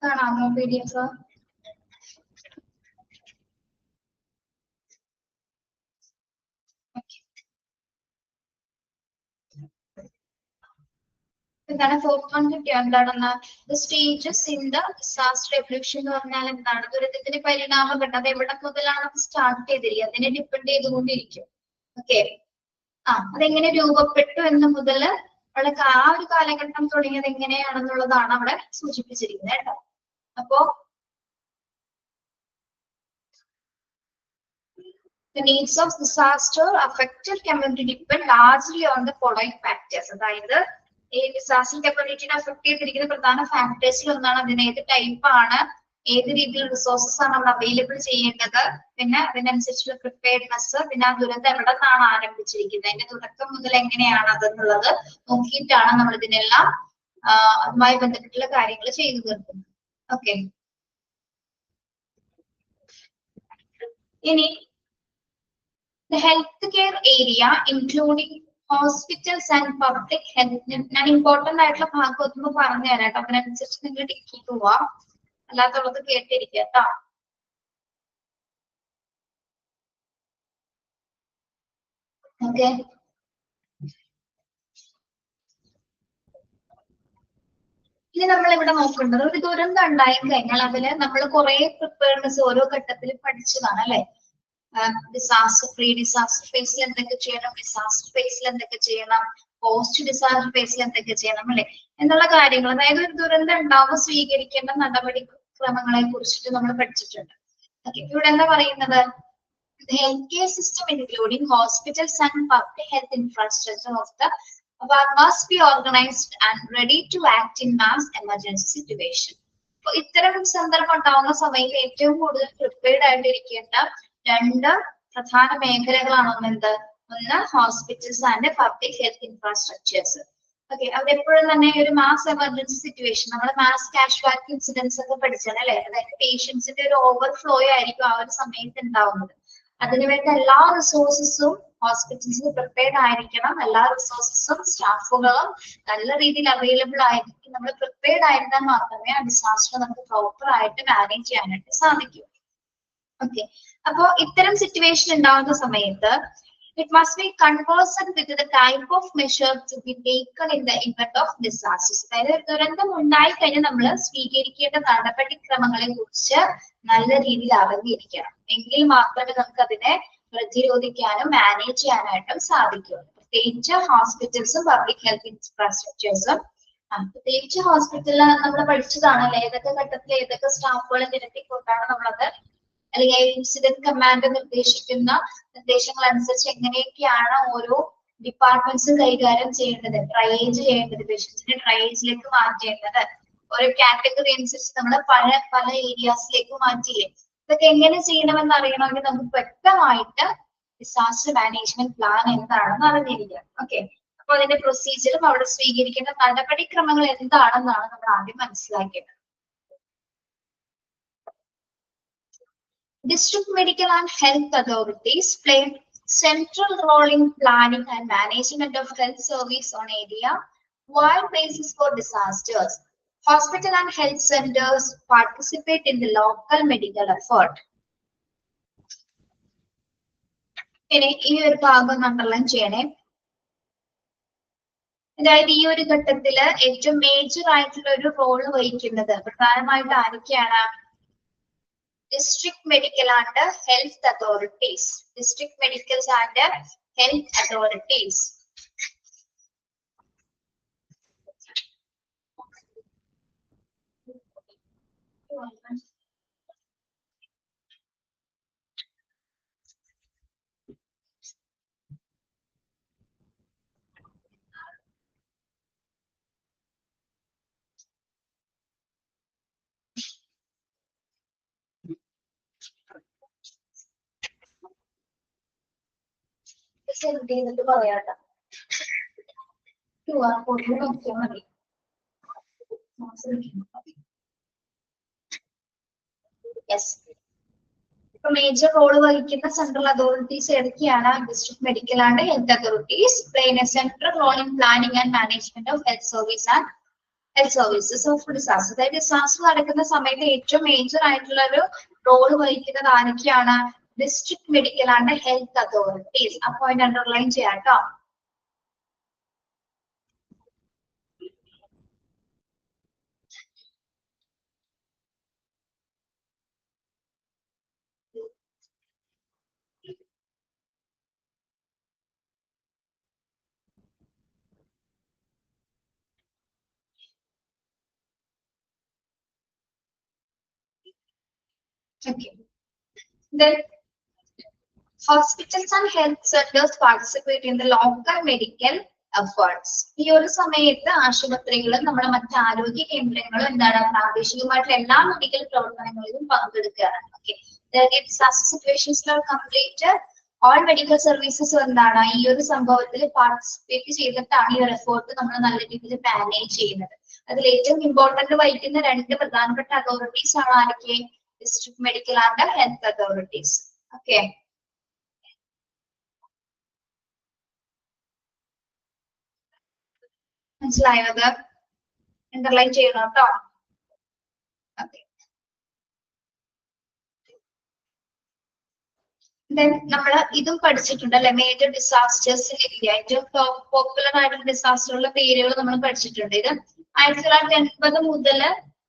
A: കാണാമോ PDF? എന്താണ് ഫോർത്ത് വൺ കിട്ടിയോ എന്താണെന്ന്? The stages in the disaster evolution എന്ന് പറഞ്ഞാൽ എന്താണ്? ദുരന്തത്തിന്റെ പരിണാമഘട്ടം. അത് എവിടെ മുതലാണ് അത് സ്റ്റാർട്ട് ചെയ്തിരിക്കുക, അതിനെ ഡിപ്പെൻഡ് ചെയ്തുകൊണ്ടിരിക്കും. ഓക്കെ, അതെങ്ങനെ രൂപപ്പെട്ടു എന്ന് മുതൽ അവിടെ ആ ഒരു കാലഘട്ടം തുടങ്ങിയത് എങ്ങനെയാണെന്നുള്ളതാണ് അവിടെ സൂചിപ്പിച്ചിരിക്കുന്നത് കേട്ടോ. അപ്പോ the needs of disaster affected community depend largely on the following factors. അതായത് ഈ ഡിസാസ്റ്റർ കമ്മ്യൂണിറ്റിനെ അഫക്ട് ചെയ്തിരിക്കുന്ന പ്രധാന ഫാക്ടേഴ്സിൽ ഒന്നാണ് അതിന് ഏത് ടൈപ്പ് ആണ്, ഏത് രീതിയിൽ റിസോഴ്സസ് ആണ് നമ്മൾ അവൈലബിൾ ചെയ്യേണ്ടത്, പിന്നെ അതിനനുസരിച്ചുള്ള പ്രിപ്പയർനെസ്, പിന്നെ ആ ദുരന്തം എവിടെ നിന്നാണ് ആരംഭിച്ചിരിക്കുന്നത്, അതിന്റെ തുടക്കം മുതൽ എങ്ങനെയാണ് അതെന്നുള്ളത് നോക്കിയിട്ടാണ് നമ്മൾ ഇതിനെല്ലാം അതുമായി ബന്ധപ്പെട്ടുള്ള കാര്യങ്ങൾ ചെയ്തു തീർക്കുന്നത്. ഓക്കെ, ഇനി the healthcare area including hospitals and public health. ഞാൻ ഇമ്പോർട്ടന്റ് ആയിട്ടുള്ള ഭാഗം ഒന്ന് പറഞ്ഞു തരാം കേട്ടോ, അതിനനുസരിച്ച് നിങ്ങൾ ടിക്ക് പോവാ, അല്ലാത്തുള്ളത് കേട്ടിരിക്കുക കേട്ടോ. ഓക്കെ, ഇനി നമ്മൾ ഇവിടെ നോക്കേണ്ടത് ഒരു ദുരന്തം ഉണ്ടായി കഴിഞ്ഞാൽ അതില് നമ്മൾ കുറെ പ്രിപ്പയർനെസ് ഓരോ ഘട്ടത്തിലും പഠിച്ചതാണ് അല്ലെ. ഡിസാസ്റ്റർ, പ്രീ ഡിസാസ്റ്റർ ഫേസിൽ എന്തൊക്കെ ചെയ്യണം, ഡിസാസ്റ്റർ ഫേസിൽ എന്തൊക്കെ ചെയ്യണം, പോസ്റ്റ് ഡിസാസ്റ്റർ ഫേസിൽ എന്തൊക്കെ ചെയ്യണം അല്ലെ എന്നുള്ള കാര്യങ്ങൾ. അതായത് ഒരു ദുരന്തം ഉണ്ടാവുമ്പോൾ സ്വീകരിക്കേണ്ട നടപടിക്രമങ്ങളെ കുറിച്ചിട്ട് നമ്മൾ പഠിച്ചിട്ടുണ്ട്. ഓക്കെ, ഇവിടെ എന്താ പറയുന്നത്? The healthcare system including hospitals and public health infrastructure of the must be organized and ready to act in mass emergency situation. അപ്പൊ ഇത്തരം സന്ദർഭം ഉണ്ടാവുന്ന സമയത്ത് ഏറ്റവും കൂടുതൽ പ്രിപ്പയർഡ് ആയിട്ടിരിക്കേണ്ട രണ്ട് പ്രധാന മേഖലകളാണ് ഒന്ന് hospitals and public health infrastructures. Okay, അതെപ്പോഴും തന്നെ ഒരു മാസ് എമർജൻസി സിറ്റുവേഷൻ, നമ്മൾ മാസ് കാഷ്വാലിറ്റി ഇൻസിഡൻസ് ഒക്കെ പഠിച്ചാൽ അല്ലെ, അതായത് പേഷ്യൻസിന്റെ ഒരു ഓവർഫ്ലോ ആയിരിക്കും ആ ഒരു സമയത്ത് ഉണ്ടാവുന്നത്. അതിനുവേണ്ട എല്ലാ റിസോഴ്സസും ഹോസ്പിറ്റൽസിൽ പ്രിപ്പയർഡ് ആയിരിക്കണം, എല്ലാ റിസോഴ്സസും സ്റ്റാഫുകളും നല്ല രീതിയിൽ അവൈലബിൾ ആയിരിക്കും. നമ്മൾ പ്രിപ്പയർഡ് ആയിരുന്നാൽ മാത്രമേ ആ ഡിസാസ്റ്റർ നമുക്ക് പ്രോപ്പർ ആയിട്ട് മാനേജ് ചെയ്യാനായിട്ട് സാധിക്കൂ. ഓക്കെ, അപ്പോ ഇത്തരം സിറ്റുവേഷൻ ഉണ്ടാവുന്ന സമയത്ത് it must be conversant with the type of measure to be taken in the event of disasters. അതായത് ദുരന്തം ഉണ്ടായി കഴിഞ്ഞാൽ നമ്മൾ സ്വീകരിക്കേണ്ട നടപടിക്രമങ്ങളെ കുറിച്ച് നല്ല രീതിയിൽ അറിഞ്ഞിരിക്കണം. എങ്കിൽ മാത്രമേ നമുക്ക് അതിനെ പ്രതിരോധിക്കാനും മാനേജ് ചെയ്യാനായിട്ടും സാധിക്കുള്ളൂ. പ്രത്യേകിച്ച് ഹോസ്പിറ്റൽസും പബ്ലിക് ഹെൽത്ത് ഇൻഫ്രാസ്ട്രക്ചേഴ്സും. പ്രത്യേകിച്ച് ഹോസ്പിറ്റലിൽ നമ്മൾ പഠിച്ചതാണല്ലോ ഏതൊക്കെ ഘട്ടത്തിൽ ഏതൊക്കെ സ്റ്റാഫുകളെ നിരത്തിക്കൊണ്ടാണ് നമ്മളത്, അല്ലെങ്കിൽ ഇൻസിഡന്റ് കമാൻഡ് നിർദ്ദേശിക്കുന്ന നിർദ്ദേശങ്ങൾ അനുസരിച്ച് എങ്ങനെയൊക്കെയാണ് ഓരോ ഡിപ്പാർട്ട്മെന്റ്സും കൈകാര്യം ചെയ്യേണ്ടത്, ട്രയേജ് ചെയ്യേണ്ടത്, പേഷ്യൻസിനെ ട്രയേജിലേക്ക് മാറ്റേണ്ടത്, ഓരോ കാറ്റഗറി അനുസരിച്ച് നമ്മൾ പല ഏരിയാസിലേക്ക് മാറ്റില്ലേ. ഇതൊക്കെ എങ്ങനെ ചെയ്യണമെന്ന് അറിയണമെങ്കിൽ നമുക്ക് വ്യക്തമായിട്ട് ഡിസാസ്റ്റർ മാനേജ്മെന്റ് പ്ലാൻ എന്താണെന്ന് അറിഞ്ഞിരിക്കാം. ഓക്കെ, അപ്പൊ അതിന്റെ പ്രൊസീജിയറും അവിടെ സ്വീകരിക്കേണ്ട നടപടിക്രമങ്ങൾ എന്താണെന്നാണ് നമ്മൾ ആദ്യം മനസ്സിലാക്കേണ്ടത്. District medical and health authorities play central role in planning and management of health service on area wide basis for disasters. Hospital and health centers participate in the local medical effort. ഇനി ഈ ഒരു ഭാഗം underline ചെയ്യണേ. അതായത് ഈ ഒരു ഘട്ടത്തില് ഏറ്റവും മേജർ ആയിട്ടുള്ള ഒരു റോള് വഹിക്കുന്നത് പ്രധാനമായിട്ട് ആരൊക്കെയാണ്? District medical and health authorities. District medicals and health authorities. ചെയ്തിട്ട് പറയാട്ടോ. QR കോഡിൽ നോക്കിയാൽ മതി. യെസ്, ഇപ്പൊ മേജർ റോള് വഹിക്കുന്ന സെൻട്രൽ അതോറിറ്റീസ് ഏതൊക്കെയാണ്? District medical and health authorities play a central role in planning and management of health service and health services of disaster. അതായത് disaster നടക്കുന്ന സമയത്ത് ഏറ്റവും മേജർ ആയിട്ടുള്ള ഒരു റോള് വഹിക്കുന്നത് ആരൊക്കെയാണ്? District medical and health authorities. അപ്പൊ അതിന് അണ്ടർലൈൻ ചെയ്യാം കേട്ടോ. Okay. Then hospitals and health centers participate in the local medical efforts. ഈ ഒരു സമയത്ത് ആശുപത്രികളും നമ്മുടെ മറ്റ് ആരോഗ്യ കേന്ദ്രങ്ങളും എന്താണ് പ്രാദേശികമായിട്ടുള്ള എല്ലാ മെഡിക്കൽ പ്രവർത്തനങ്ങളിലും പങ്കെടുക്കുകയാണ്. Okay. Disaster situations are completed. All medical services എന്താണ് ഈ ഒരു സംഭവത്തിൽ പാർട്ടിസിപ്പേറ്റ് ചെയ്തിട്ടാണ് ഈ ഒരു എഫേർട്ട് നമ്മൾ നല്ല രീതിയിൽ മാനേജ് ചെയ്യുന്നത്. അതിൽ ഏറ്റവും ഇമ്പോർട്ടന്റ് വഹിക്കുന്ന രണ്ട് പ്രധാനപ്പെട്ട അതോറിറ്റീസ് ആണ് ആരൊക്കെ? District medical and health authorities. Okay, മനസ്സിലായത്? അണ്ടർലൈൻ ചെയ്യണം കേട്ടോ. ഓക്കെ, നമ്മൾ ഇതും പഠിച്ചിട്ടുണ്ട് അല്ലെ, മേജർ ഡിസാസ്റ്റേഴ്സ് ഇൻ ഇന്ത്യ. ഏറ്റവും പോപ്പുലർ ആയിട്ടുള്ള ഡിസാസ്റ്ററുകളുടെ പേരുകൾ നമ്മൾ പഠിച്ചിട്ടുണ്ട്. ഇത് 1980 മുതൽ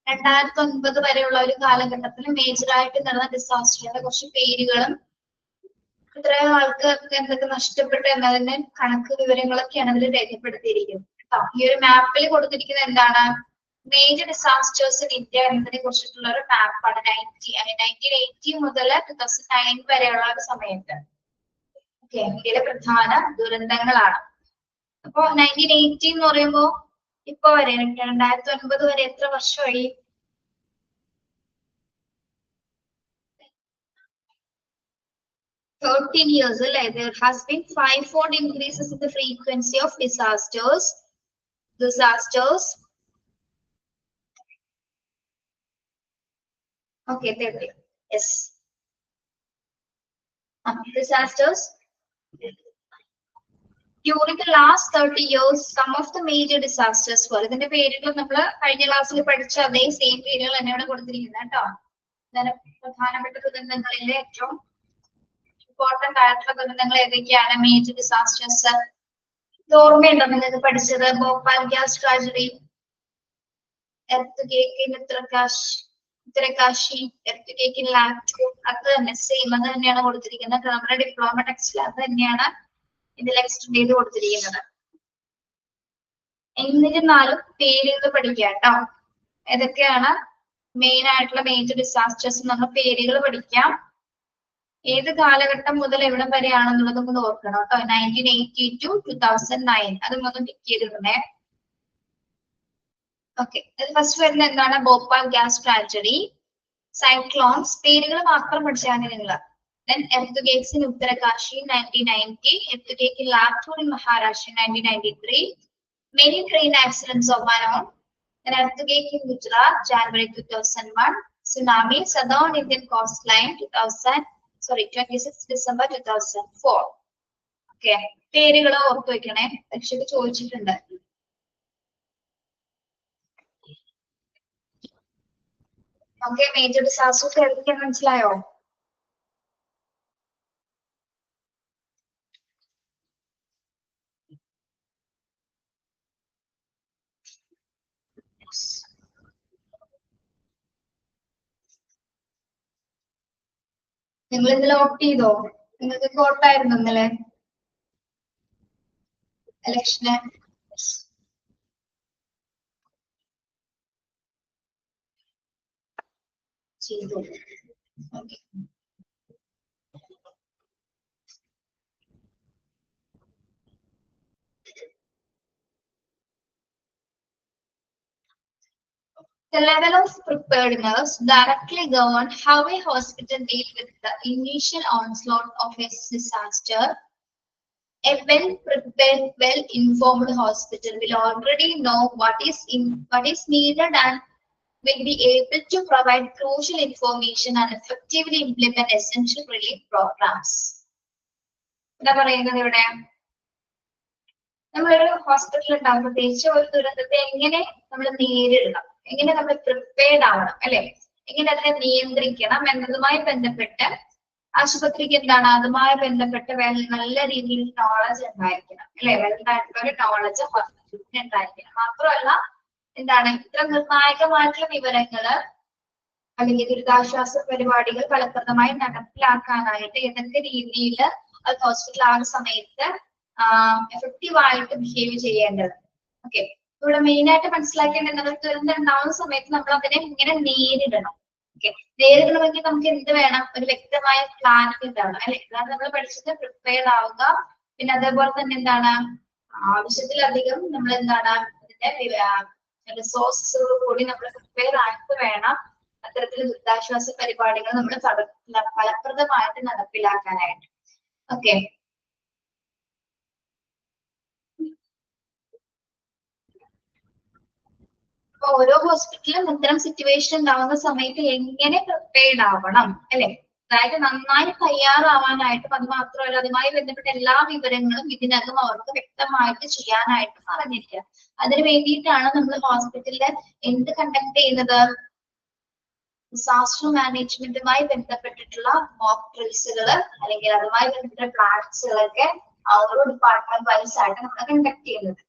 A: 2009 വരെയുള്ള ഒരു കാലഘട്ടത്തിൽ മേജറായിട്ട് നടന്ന ഡിസാസ്റ്ററുകളുടെ കുറച്ച് പേരുകളും ഇത്ര ആൾക്ക് എന്തൊക്കെ നഷ്ടപ്പെട്ടു എന്നതിന്റെ കണക്ക് വിവരങ്ങളൊക്കെയാണ് അതിൽ രേഖപ്പെടുത്തിയിരിക്കുന്നത്. ഈ ഒരു മാപ്പിൽ കൊടുത്തിരിക്കുന്നത് എന്താണ്? മേജർ ഡിസാസ്റ്റേഴ്സ് ഇൻ ഇന്ത്യ എന്നതിനെ കുറിച്ചിട്ടുള്ള ഒരു മാപ്പാണ്. 1980 മുതൽ 2009 വരെയുള്ള ഒരു സമയത്ത് ഇന്ത്യയിലെ പ്രധാന ദുരന്തങ്ങളാണ്. അപ്പൊ 1980 എന്ന് പറയുമ്പോ ഇപ്പൊ വരെ 2009 വരെ എത്ര വർഷമായി? 13 years. There has been 5-fold increases in the frequency of disasters. Okay, there. Yes. Disasters. During the last 30 years, some of the major disasters were. ഇതിന്റെ പേരുകൾ നമ്മൾ കഴിഞ്ഞ ക്ലാസ്സിൽ പഠിച്ച അതേ സെയിം പേരുകൾ തന്നെയാണ് കൊടുത്തിരിക്കുന്നത് കേട്ടോ. പ്രധാനപ്പെട്ട ദുരന്തങ്ങളിലെ ഏറ്റവും ഇമ്പോർട്ടന്റ് ആയിട്ടുള്ള ദുരന്തങ്ങൾ ഏതൊക്കെയാണ്? Major disasters. ഇത് ഓർമ്മയുണ്ടോ നിങ്ങൾക്ക് പഠിച്ചത്? Bhopal gas tragedy, earth Uttarkashi, earthquake Latur, അത് തന്നെ സെയിം, അത് തന്നെയാണ് കൊടുത്തിരിക്കുന്നത്. നമ്മുടെ ഡിപ്ലോമ ടെക്സ്റ്റിൽ അത് തന്നെയാണ് ഇതിൽ എക്സ്റ്റെൻഡ് ചെയ്ത് കൊടുത്തിരിക്കുന്നത്. എന്നിരുന്നാലും പേരുകൾ പഠിക്കാം കേട്ടോ. ഏതൊക്കെയാണ് മെയിൻ ആയിട്ടുള്ള മേജർ ഡിസാസ്റ്റേഴ്സ്? നമ്മൾ പേരുകൾ പഠിക്കാം. ഏത് കാലഘട്ടം മുതൽ എവിടെ വരെയാണെന്നുള്ളത് ഒന്ന് ഓർക്കണം കേട്ടോ. 1980 to 2009 അത് മൊത്തം ടിക്ക് ചെയ്തിട്ടുണ്ടേ. ഓക്കെ, അത് ഫസ്റ്റ് വരുന്നത് എന്താണ്? ഭോപ്പാൽ ഗ്യാസ് ട്രാജഡി, സൈക്ലോൺസ്, പേരുകൾ മാത്രം പഠിച്ചാൽ മതി നിങ്ങൾ. Then earthquakes in Uttarakanshi 1990, earthquake in Latur in Maharashtra 1993, many train accidents of unknown, an earthquake in Gujarat January 2001, tsunami southern Indian coastline 26 December 2004. Okay, പേരുകൾ ഓർത്തു വെക്കണേ, പരീക്ഷയ്ക്ക് ചോദിച്ചിട്ടുണ്ട്. ഓക്കെ, മേജർ ഡിസാസ്റ്റേഴ്സ് ഏതൊക്കെയാണെന്ന് മനസ്സിലായോ? നിങ്ങൾ ഇന്നലെ വോട്ട് ചെയ്തോ? നിങ്ങൾക്ക് വോട്ടായിരുന്നു ഇന്നലെ ഇലക്ഷന്? ചെയ്തു. Okay, the level of preparedness directly governs how a hospital deals with the initial onslaught of a disaster. A well-prepared, well-informed hospital will already know what is needed and will be able to provide crucial information and effectively implement essential relief programs. എന്താ പറയുന്നത് ഇവിടെ? നമ്മളൊരു hospital ഉണ്ടാകുമ്പോൾ പ്രത്യേകിച്ച് ഒരു ദുരന്തത്തെ എങ്ങനെ നമ്മൾ നേരിടണം, എങ്ങനെ നമ്മൾ പ്രിപ്പയർഡ് ആവണം അല്ലെ, എങ്ങനെ അതിനെ നിയന്ത്രിക്കണം എന്നതുമായി ബന്ധപ്പെട്ട് ആശുപത്രിക്ക് എന്താണ് അതുമായി ബന്ധപ്പെട്ട് നല്ല രീതിയിൽ നോളജ് ഉണ്ടായിരിക്കണം അല്ലെ. വെൽതായിട്ടുള്ള ഒരു നോളജ് ഹോസ്പിറ്റലിന് ഉണ്ടായിരിക്കണം. മാത്രമല്ല എന്താണ് ഇത്ര നിർണായകമായിട്ടുള്ള വിവരങ്ങള് അല്ലെങ്കിൽ ദുരിതാശ്വാസ പരിപാടികൾ ഫലപ്രദമായി നടപ്പിലാക്കാനായിട്ട് ഏതൊക്കെ രീതിയിൽ അത് ഹോസ്പിറ്റൽ ആ സമയത്ത് എഫക്റ്റീവ് ആയിട്ട് ബിഹേവ് ചെയ്യേണ്ടത്. ഓക്കെ, ഇവിടെ മെയിൻ ആയിട്ട് മനസ്സിലാക്കേണ്ടത് ദുരന്തം ഉണ്ടാവുന്ന സമയത്ത് നമ്മൾ അതിനെ ഇങ്ങനെ നേരിടണം. ഓക്കെ, നേരിടണമെങ്കിൽ നമുക്ക് എന്ത് വേണം? ഒരു വ്യക്തമായ പ്ലാനിങ് ഉണ്ടാവണം അല്ലെ? ഇതാണ് നമ്മൾ പഠിച്ചത്, പ്രിപ്പയർഡ് ആവുക. പിന്നെ അതേപോലെ തന്നെ എന്താണ്, ആവശ്യത്തിലധികം നമ്മൾ എന്താണ് ഇതിന്റെ റിസോഴ്സസ് കൂടി നമ്മൾ പ്രിപ്പയർ ആയിട്ട് വേണം അത്തരത്തിൽ ദുരിതാശ്വാസ പരിപാടികൾ നമ്മൾ ഫലപ്രദമായിട്ട് നടപ്പിലാക്കാനായിട്ട്. ഓക്കെ, ഓരോ ഹോസ്പിറ്റലിലും ഇത്തരം സിറ്റുവേഷൻ ഉണ്ടാവുന്ന സമയത്ത് എങ്ങനെ പ്രിപ്പയർഡ് ആവണം അല്ലെ? അതായത് നന്നായി തയ്യാറാവാനായിട്ടും അത് മാത്രമല്ല അതുമായി ബന്ധപ്പെട്ട എല്ലാ വിവരങ്ങളും ഇതിനകം അവർക്ക് വ്യക്തമായിട്ട് ചെയ്യാനായിട്ട് പറഞ്ഞിരിക്കുക. അതിന് വേണ്ടിയിട്ടാണ് നമ്മൾ ഹോസ്പിറ്റലിൽ എന്ത് കണ്ടക്ട് ചെയ്യുന്നത്? ഡിസാസ്റ്റർ മാനേജ്മെന്റുമായി ബന്ധപ്പെട്ടിട്ടുള്ള മോക്ക് ഡ്രിൽസുകൾ അല്ലെങ്കിൽ അതുമായി ബന്ധപ്പെട്ട പ്ലാൻസുകളൊക്കെ ഓരോ ഡിപ്പാർട്ട്മെന്റ് വൈസ് ആയിട്ട് നമ്മൾ കണ്ടക്ട് ചെയ്യുന്നത്.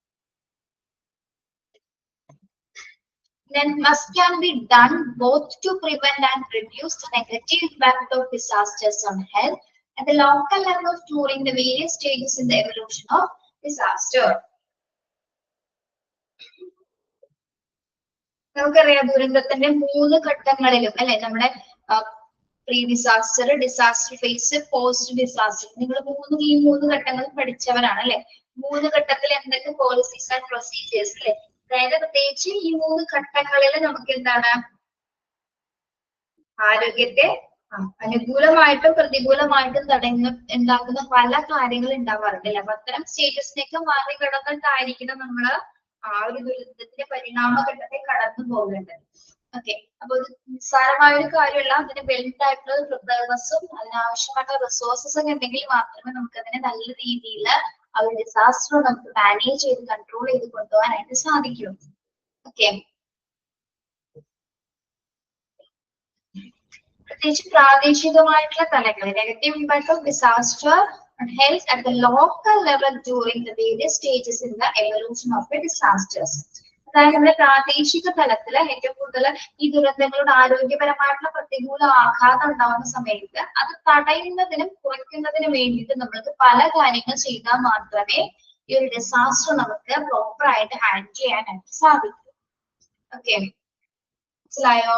A: Then must can be done both to prevent and reduce the negative impact of disasters on health at the local level during the various stages in the evolution of disaster. നമുക്കറിയാം ദുരന്തത്തിന്റെ 3 ഘട്ടങ്ങളിലും അല്ലെ, നമ്മുടെ pre disaster, disaster phase, post disaster. നിങ്ങൾ ഈ 3 ഘട്ടങ്ങൾ പഠിച്ചവരാണ് അല്ലെ? 3 ഘട്ടത്തിൽ എന്തൊക്കെ പോളിസീസ് ആൻഡ് പ്രൊസീജിയേഴ്സ് അല്ലെ? അതായത് പ്രത്യേകിച്ച് ഈ 3 ഘട്ടങ്ങളിൽ നമുക്ക് എന്താണ് ആരോഗ്യത്തെ അനുകൂലമായിട്ടും പ്രതികൂലമായിട്ടും ഉണ്ടാക്കുന്ന പല കാര്യങ്ങൾ ഉണ്ടാവാറുണ്ടല്ലേ? അപ്പൊ അത്തരം സ്റ്റേജസിനൊക്കെ മറികടന്നിട്ടായിരിക്കണം നമ്മള് ആ ഒരു ദുരന്തത്തിന്റെ പരിണാമഘട്ടത്തെ കടന്നു പോകേണ്ടത്. ഓക്കെ, അപ്പൊ ഇത് നിസ്സാരമായ ഒരു കാര്യമല്ല. അതിന് വെൽഡ് ആയിട്ടുള്ള പ്രിപ്പയർനെസ്സും അതിനാവശ്യമായിട്ടുള്ള റിസോഴ്സസ് ഒക്കെ ഉണ്ടെങ്കിൽ മാത്രമേ നമുക്ക് അതിനെ നല്ല രീതിയിൽ ആ ഒരു ഡിസാസ്റ്റർ നമുക്ക് മാനേജ് ചെയ്ത് കൺട്രോൾ ചെയ്ത് കൊണ്ടുപോകാനായിട്ട് സാധിക്കും. ഓക്കെ, പ്രത്യേകിച്ച് പ്രാദേശികമായിട്ടുള്ള തലങ്ങളിൽ negative impact of disaster on health at the local level during the various stages in the evolution of the disasters. അതായത് നമ്മുടെ പ്രാദേശിക തലത്തിൽ ഏറ്റവും കൂടുതൽ ഈ ദുരന്തങ്ങളുടെ ആരോഗ്യപരമായിട്ടുള്ള പ്രതികൂല ആഘാതം ഉണ്ടാവുന്ന സമയത്ത് അത് തടയുന്നതിനും കുറയ്ക്കുന്നതിനും വേണ്ടിയിട്ട് നമ്മൾക്ക് പല കാര്യങ്ങൾ ചെയ്താൽ മാത്രമേ ഈ ഒരു ഡിസാസ്റ്റർ നമുക്ക് പ്രോപ്പർ ആയിട്ട് ഹാൻഡിൽ ചെയ്യാനായിട്ട് സാധിക്കൂ. ഓക്കെ, മനസ്സിലായോ?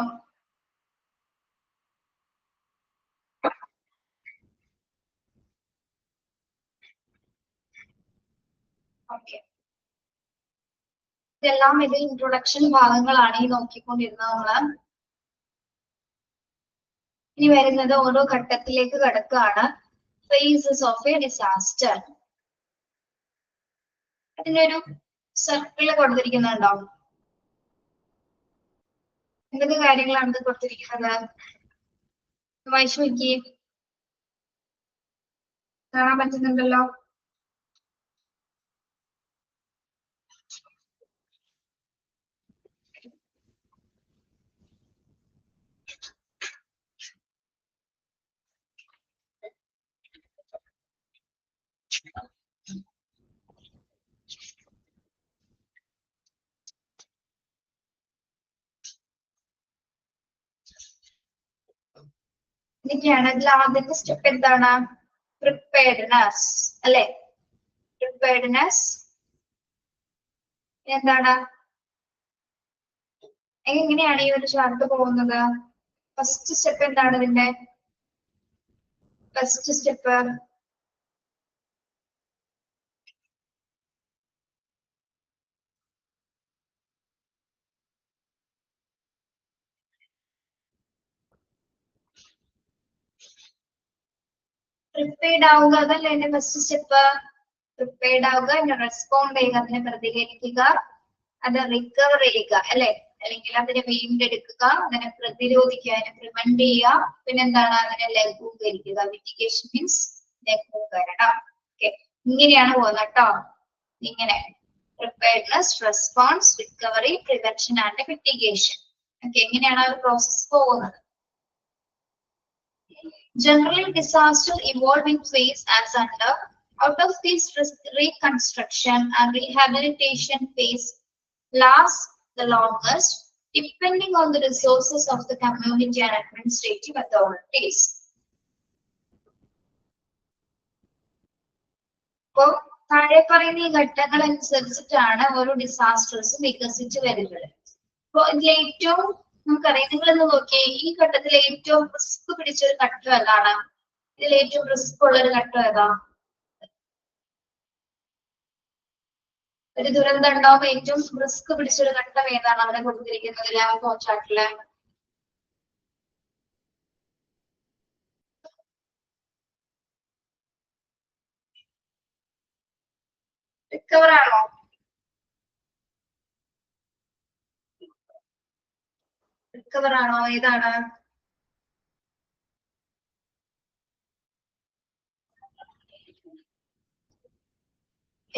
A: ഓക്കെ, ഇതെല്ലാം ഇത് ഇൻട്രൊഡക്ഷൻ ഭാഗങ്ങളാണ് ഈ നോക്കിക്കൊണ്ടിരുന്നത് നമ്മള്. ഇനി വരുന്നത് ഓരോ ഘട്ടത്തിലേക്ക് കടക്കുകയാണ്. Phases of a disaster. അതിന്റെ ഒരു സർക്കിള് കൊടുത്തിരിക്കുന്നുണ്ടോ? എന്തൊക്കെ കാര്യങ്ങളാണ് ഇത് കൊടുത്തിരിക്കുന്നത്? വായിച്ചു നോക്കി, കാണാൻ പറ്റുന്നുണ്ടല്ലോ. ഇതൊക്കെയാണ്. ഇതിൽ ആദ്യത്തെ സ്റ്റെപ്പ് എന്താണ്? പ്രിപ്പയർഡ്നെസ് അല്ലെ? പ്രിപ്പയർഡ്നെസ് എന്താണ്? എങ്ങനെയാണ് ഈ ഒരു ചാർട്ട് പോകുന്നത്? ഫസ്റ്റ് സ്റ്റെപ്പ് എന്താണ് ഇതിന്റെ? ഫസ്റ്റ് സ്റ്റെപ്പ് പ്രിപ്പയർഡ് ആവുക, അതല്ലേ എന്റെ ഫസ്റ്റ് സ്റ്റെപ്പ്? പ്രിപ്പയർഡ് ആവുക, അതിനെ റെസ്പോണ്ട് ചെയ്യുക, അതിനെ പ്രതികരിക്കുക, അത് റിക്കവർ ചെയ്യുക അല്ലെ? അല്ലെങ്കിൽ അതിനെ വീണ്ടെടുക്കുക, അതിനെ പ്രതിരോധിക്കുക, അതിനെ പ്രിവെന്റ് ചെയ്യുക, പിന്നെന്താണ് അതിനെ ലഘൂകരിക്കുക. മിറ്റിഗേഷൻ മീൻസ് ലഘൂകരണം. ഓക്കെ, ഇങ്ങനെയാണ് പോകുന്നത് കേട്ടോ. ഇങ്ങനെ preparedness, response, recovery, prevention and mitigation. Okay, ഇങ്ങനെയാണ് ആ ഒരു പ്രോസസ് പോകുന്നത്. Generally, disaster evolving phase as under. Out of this, reconstruction and rehabilitation phase lasts the longest, depending on the resources of the community and administrative authorities. അപ്പോൾ താഴെ പറയുന്ന ഈ ഘട്ടങ്ങൾ അനുസരിച്ചിട്ടാണ് ഓരോ ഡിസാസ്റ്റേഴ്സും വികസിച്ചു വരുന്നത്. അപ്പോൾ ഇതിൽ ഏറ്റവും നമുക്കറിയാം. നിങ്ങളൊന്ന് നോക്കിയേ, ഈ ഘട്ടത്തിൽ ഏറ്റവും റിസ്ക് പിടിച്ചൊരു ഘട്ടം ഏതാണ്? ഇതിൽ ഏറ്റവും റിസ്ക് ഉള്ള ഒരു ഘട്ടം ഏതാ? ഒരു ദുരന്തം ഉണ്ടാവുമ്പോൾ ഏറ്റവും റിസ്ക് പിടിച്ചൊരു ഘട്ടം ഏതാണ് അവിടെ കൊടുത്തിരിക്കുന്നതിൽ ആ കോൺട്രാക്റ്റില്? റിക്കവർ ആണോ? റിക്കവർ ആണോ? ഏതാണ്?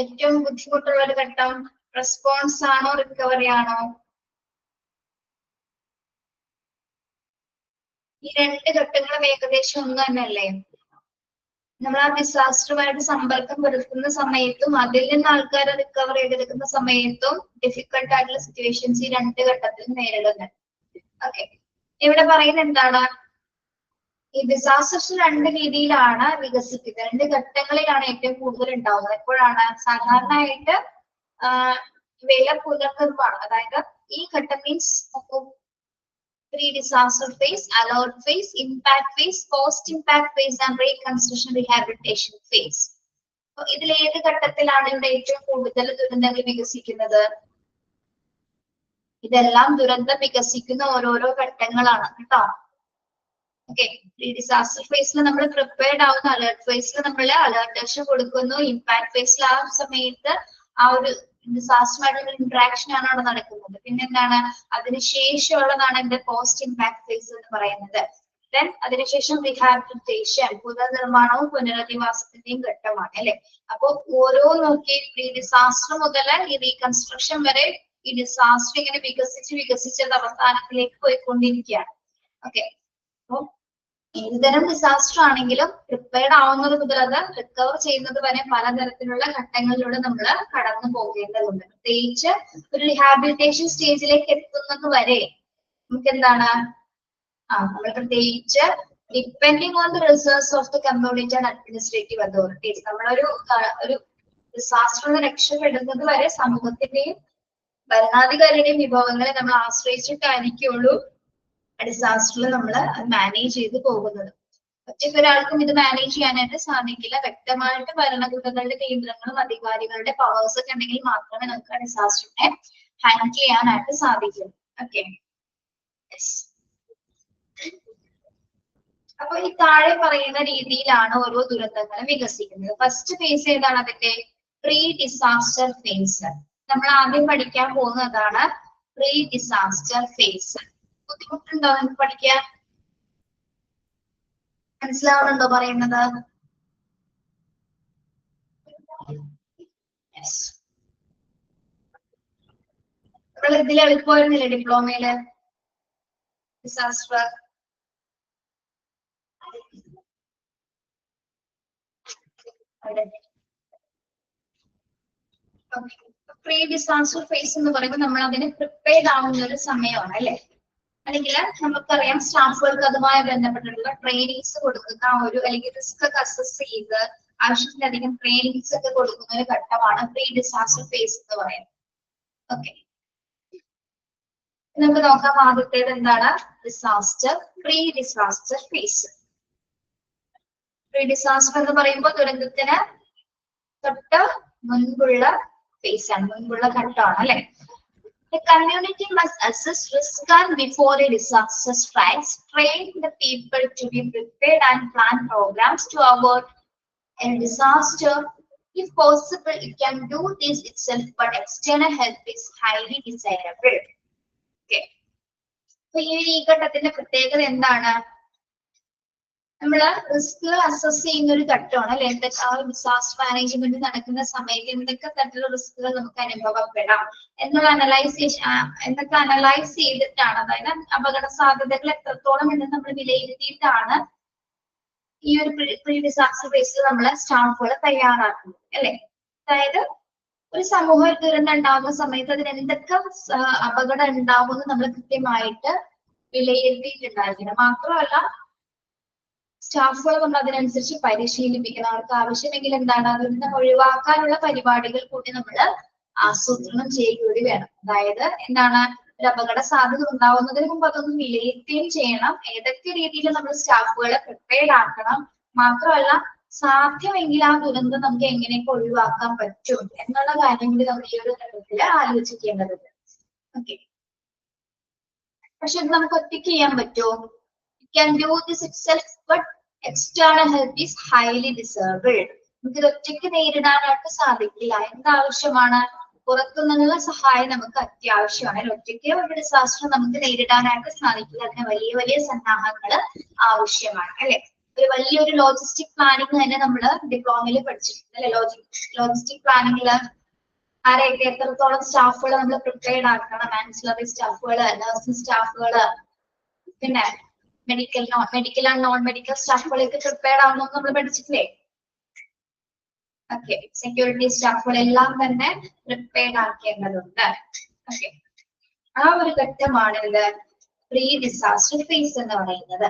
A: ഏറ്റവും ബുദ്ധിമുട്ടുള്ള ഒരു ഘട്ടം റെസ്പോൺസ് ആണോ റിക്കവറി ആണോ? ഈ രണ്ട് ഘട്ടങ്ങളും ഏകദേശം ഒന്ന് തന്നെയല്ലേ? നമ്മൾ ആ ഡിസാസ്റ്ററുമായിട്ട് സമ്പർക്കം പുലർത്തുന്ന സമയത്തും അതിൽ നിന്ന് ആൾക്കാരെ റിക്കവർ ചെയ്തെടുക്കുന്ന സമയത്തും ഡിഫിക്കൽട്ട് ആയിട്ടുള്ള സിറ്റുവേഷൻസ് ഈ രണ്ട് ഘട്ടത്തിലും നേരിടുന്നത്. ഓക്കെ, ഇവിടെ പറയുന്നത് എന്താണ്? ഈ ഡിസാസ്റ്റേഴ്സ് രണ്ട് രീതിയിലാണ് വികസിക്കുന്നത്, രണ്ട് ഘട്ടങ്ങളിലാണ് ഏറ്റവും കൂടുതൽ ഉണ്ടാവുന്നത്. എപ്പോഴാണ്? സാധാരണയായിട്ട് വില പുനർനിർമ്മാണം, അതായത് ഈ ഘട്ടം means pre-disaster phase, alert phase, impact phase, post-impact phase and reconstruction rehabilitation phase. ഇതിൽ ഏത് ഘട്ടത്തിലാണ് ഇവിടെ ഏറ്റവും കൂടുതൽ ദുരന്തങ്ങൾ വികസിക്കുന്നത്? ഇതെല്ലാം ദുരന്തം വികസിക്കുന്ന ഓരോരോ ഘട്ടങ്ങളാണ് കേട്ടോ. ഓക്കെ, പ്രീ ഡിസാസ്റ്റർ ഫേസിൽ നമ്മൾ പ്രിപ്പയർഡ് ആവുന്നു, അലേർട്ട് ഫേസിൽ നമ്മൾ അലേർട്ടേഷൻ കൊടുക്കുന്നു, ഇമ്പാക്ട് ഫേസിൽ ആ സമയത്ത് ആ ഒരു ഡിസാസ്റ്ററുമായിട്ടുള്ള ഇന്ററാക്ഷൻ ആണ് അവിടെ നടക്കുന്നത്. പിന്നെ എന്താണ്? അതിനുശേഷമുള്ളതാണ് എന്റെ പോസ്റ്റ് ഇമ്പാക്ട് ഫേസ് എന്ന് പറയുന്നത്. ദെൻ അതിനുശേഷം റിഹാബിലിറ്റേഷൻ, പുനർനിർമ്മാണവും പുനരധിവാസത്തിന്റെയും ഘട്ടമാണ് അല്ലെ. അപ്പൊ ഓരോ നോക്കി പ്രീ ഡിസാസ്റ്റർ മുതൽ ഈ റീകൺസ്ട്രക്ഷൻ വരെ ഈ ഡിസാസ്റ്റർ ഇങ്ങനെ വികസിച്ച് അവസാനത്തിലേക്ക് പോയിക്കൊണ്ടിരിക്കുകയാണ്. ഓക്കെ, അപ്പൊ ഏതുതരം ഡിസാസ്റ്റർ ആണെങ്കിലും പ്രിപ്പയർഡ് ആവുന്നത് മുതൽ അത് റിക്കവർ ചെയ്യുന്നത് വരെ പലതരത്തിലുള്ള ഘട്ടങ്ങളിലൂടെ നമ്മൾ കടന്നു പോകേണ്ടതുണ്ട്. പ്രത്യേകിച്ച് ഒരു റിഹാബിലിറ്റേഷൻ സ്റ്റേജിലേക്ക് എത്തുന്നത് വരെ നമുക്ക് എന്താണ്? നമ്മൾ പ്രത്യേകിച്ച് depending on the resource of the community and administrative authorities, നമ്മളൊരു ഡിസാസ്റ്ററിൽ രക്ഷപ്പെടുന്നത് വരെ സമൂഹത്തിന്റെയും ഭരണാധികാരിയുടെയും വിഭവങ്ങളെ നമ്മൾ ആശ്രയിച്ചിട്ടായിരിക്കുള്ളൂ ഡിസാസ്റ്ററിൽ നമ്മൾ മാനേജ് ചെയ്ത് പോകുന്നത്. ഒറ്റയ്ക്ക് ഒരാൾക്കും ഇത് മാനേജ് ചെയ്യാനായിട്ട് സാധിക്കില്ല. വ്യക്തമായിട്ട് ഭരണകൂടങ്ങളുടെ കേന്ദ്രങ്ങളും അധികാരികളുടെ പവേഴ്സ് ഒക്കെ ഉണ്ടെങ്കിൽ മാത്രമേ നമുക്ക് ഡിസാസ്റ്ററിനെ ഹാൻഡിൽ ചെയ്യാനായിട്ട് സാധിക്കൂ. ഓക്കെ, അപ്പൊ ഈ താഴെ പറയുന്ന രീതിയിലാണ് ഓരോ ദുരന്തങ്ങളും വികസിക്കുന്നത്. ഫസ്റ്റ് ഫേസ് ഏതാണ്? അതിന്റെ പ്രീ ഡിസാസ്റ്റർ ഫേസ്. നമ്മൾ ആദ്യം പഠിക്കാൻ പോകുന്നതാണ് പ്രീ ഡിസാസ്റ്റർ ഫേസ്. ബുദ്ധിമുട്ടുണ്ടോ നിങ്ങൾക്ക് പഠിക്കാൻ? മനസ്സിലാവുന്നുണ്ടോ പറയുന്നത്? നമ്മൾ ഇതിൽ എളുപ്പമായിരുന്നില്ലേ ഡിപ്ലോമയില് ഡിസാസ്റ്റർ? പ്രീ ഡിസാസ്റ്റർ ഫേസ് എന്ന് പറയുമ്പോൾ നമ്മൾ അതിന് പ്രിപ്പയർഡ് ആവുന്ന ഒരു സമയമാണ് അല്ലെ. അല്ലെങ്കിൽ നമുക്കറിയാം സ്റ്റാഫുകൾക്ക് അതുമായി ബന്ധപ്പെട്ടിട്ടുള്ള ട്രെയിനിങ്സ് കൊടുക്കുന്ന അല്ലെങ്കിൽ റിസ്ക് ഒക്കെ അസസ് ചെയ്ത് ആവശ്യത്തിലധികം ട്രെയിനിങ്സ് ഒക്കെ കൊടുക്കുന്ന ഒരു ഘട്ടമാണ് പ്രീ ഡിസാസ്റ്റർ ഫേസ് എന്ന് പറയുന്നത്. ഓക്കെ, നമുക്ക് നോക്കാം. ആദ്യത്തേത് എന്താണ്? Disaster pre disaster phase. Pre disaster എന്ന് പറയുമ്പോൾ ദുരന്തത്തിന് തൊട്ട് മുൻപുള്ള ഫേസ് ആണ്, മുൻപുള്ള ഘട്ടമാണ് അല്ലെ. The community must assess risk and before a disaster strikes, train the people to be prepared and plan programs to avoid a disaster. If possible, it can do this itself, but external help is highly desirable. Okay. So, ഈ ഘട്ടത്തിന്റെ പ്രത്യേകത എന്താണ്? നമ്മൾ റിസ്കുകൾ assess ചെയ്യുന്ന ഒരു ഘട്ടമാണ് അല്ലെ. എന്തൊക്കെ ആ ഡിസാസ്റ്റർ മാനേജ്മെന്റ് നടക്കുന്ന സമയത്ത് എന്തൊക്കെ തരത്തിലുള്ള റിസ്കുകൾ നമുക്ക് അനുഭവപ്പെടാം എന്നുള്ള അനലൈസ് ചെയ്തിട്ടാണ്, അതായത് അപകട സാധ്യതകൾ എത്രത്തോളം എന്ന് നമ്മൾ വിലയിരുത്തിയിട്ടാണ് ഈ ഒരു പ്രീ ഡിസാസ്റ്റർ ഫേസിൽ നമ്മളെ സ്റ്റാഫുകൾ തയ്യാറാക്കുന്നത് അല്ലെ. അതായത് ഒരു സമൂഹ ദുരന്തം ഉണ്ടാകുന്ന സമയത്ത് അതിന് എന്തൊക്കെ അപകടം ഉണ്ടാവുമെന്ന് നമ്മൾ കൃത്യമായിട്ട് വിലയിരുത്തിയിട്ടുണ്ടായിരിക്കണം. മാത്രമല്ല സ്റ്റാഫുകൾ നമ്മൾ അതിനനുസരിച്ച് പരിശീലിപ്പിക്കണം. അവർക്ക് ആവശ്യമെങ്കിൽ എന്താണ് ദുരന്തം ഒഴിവാക്കാനുള്ള പരിപാടികൾ കൂടി നമ്മൾ ആസൂത്രണം ചെയ്യുക കൂടി വേണം. അതായത് എന്താണ് ഒരു അപകട സാധ്യത ഉണ്ടാവുന്നതിന് മുമ്പ് അതൊന്ന് വിലയിരുത്തുകയും ചെയ്യണം. ഏതൊക്കെ രീതിയിൽ നമ്മൾ സ്റ്റാഫുകളെ പ്രിപ്പയർഡ് ആക്കണം, മാത്രമല്ല സാധ്യമെങ്കിൽ ആ ദുരന്തം നമുക്ക് എങ്ങനെയൊക്കെ ഒഴിവാക്കാൻ പറ്റും എന്നുള്ള കാര്യം കൂടി നമ്മൾ ഈ ഒരു ഘട്ടത്തിൽ ആലോചിക്കേണ്ടതുണ്ട്. ഓക്കെ, പക്ഷെ ഇത് നമുക്ക് ഒറ്റയ്ക്ക് ചെയ്യാൻ പറ്റുമോ? Can do this itself, but external help is highly desirable. നമുക്ക് ഇത് ഒറ്റയ്ക്ക് നേരിടാനായിട്ട് സാധിക്കില്ല. എന്താവശ്യമാണ്? പുറത്തുനിന്നുള്ള സഹായം നമുക്ക് അത്യാവശ്യമാണ്. ഒറ്റയ്ക്ക് ഒരു ഡിസാസ്റ്റർ നമുക്ക് നേരിടാനായിട്ട് സാധിക്കില്ല. അതിന് വലിയ വലിയ സന്നാഹങ്ങൾ ആവശ്യമാണ്, അല്ലെ? ഒരു വലിയൊരു ലോജിസ്റ്റിക് പ്ലാനിങ് തന്നെ നമ്മൾ ഡിപ്ലോമയിൽ പഠിച്ചിട്ടുണ്ട്, അല്ലെ? ലോജിസ്റ്റിക് പ്ലാനിങ്ങില് ആരെയൊക്കെ എത്രത്തോളം സ്റ്റാഫുകൾ നമ്മൾ പ്രിപ്പയർഡ് ആക്കണം, ആൻസിലറി സ്റ്റാഫുകൾ, നഴ്സിംഗ് സ്റ്റാഫുകൾ, പിന്നെ മെഡിക്കൽ ആൻഡ് നോൺ മെഡിക്കൽ സ്റ്റാഫുകളൊക്കെ പ്രിപ്പയർഡ് ആവണമെന്ന് നമ്മൾ പഠിച്ചിട്ടില്ലേ? ഓക്കെ, സെക്യൂരിറ്റി സ്റ്റാഫുകളെല്ലാം തന്നെ പ്രിപ്പയർഡ് ആക്കേണ്ടതുണ്ട്. ഓക്കെ, ആ ഒരു ഘട്ടമാണ് ഇത് പ്രീ ഡിസാസ്റ്റർ ഫേസ് എന്ന് പറയുന്നത്.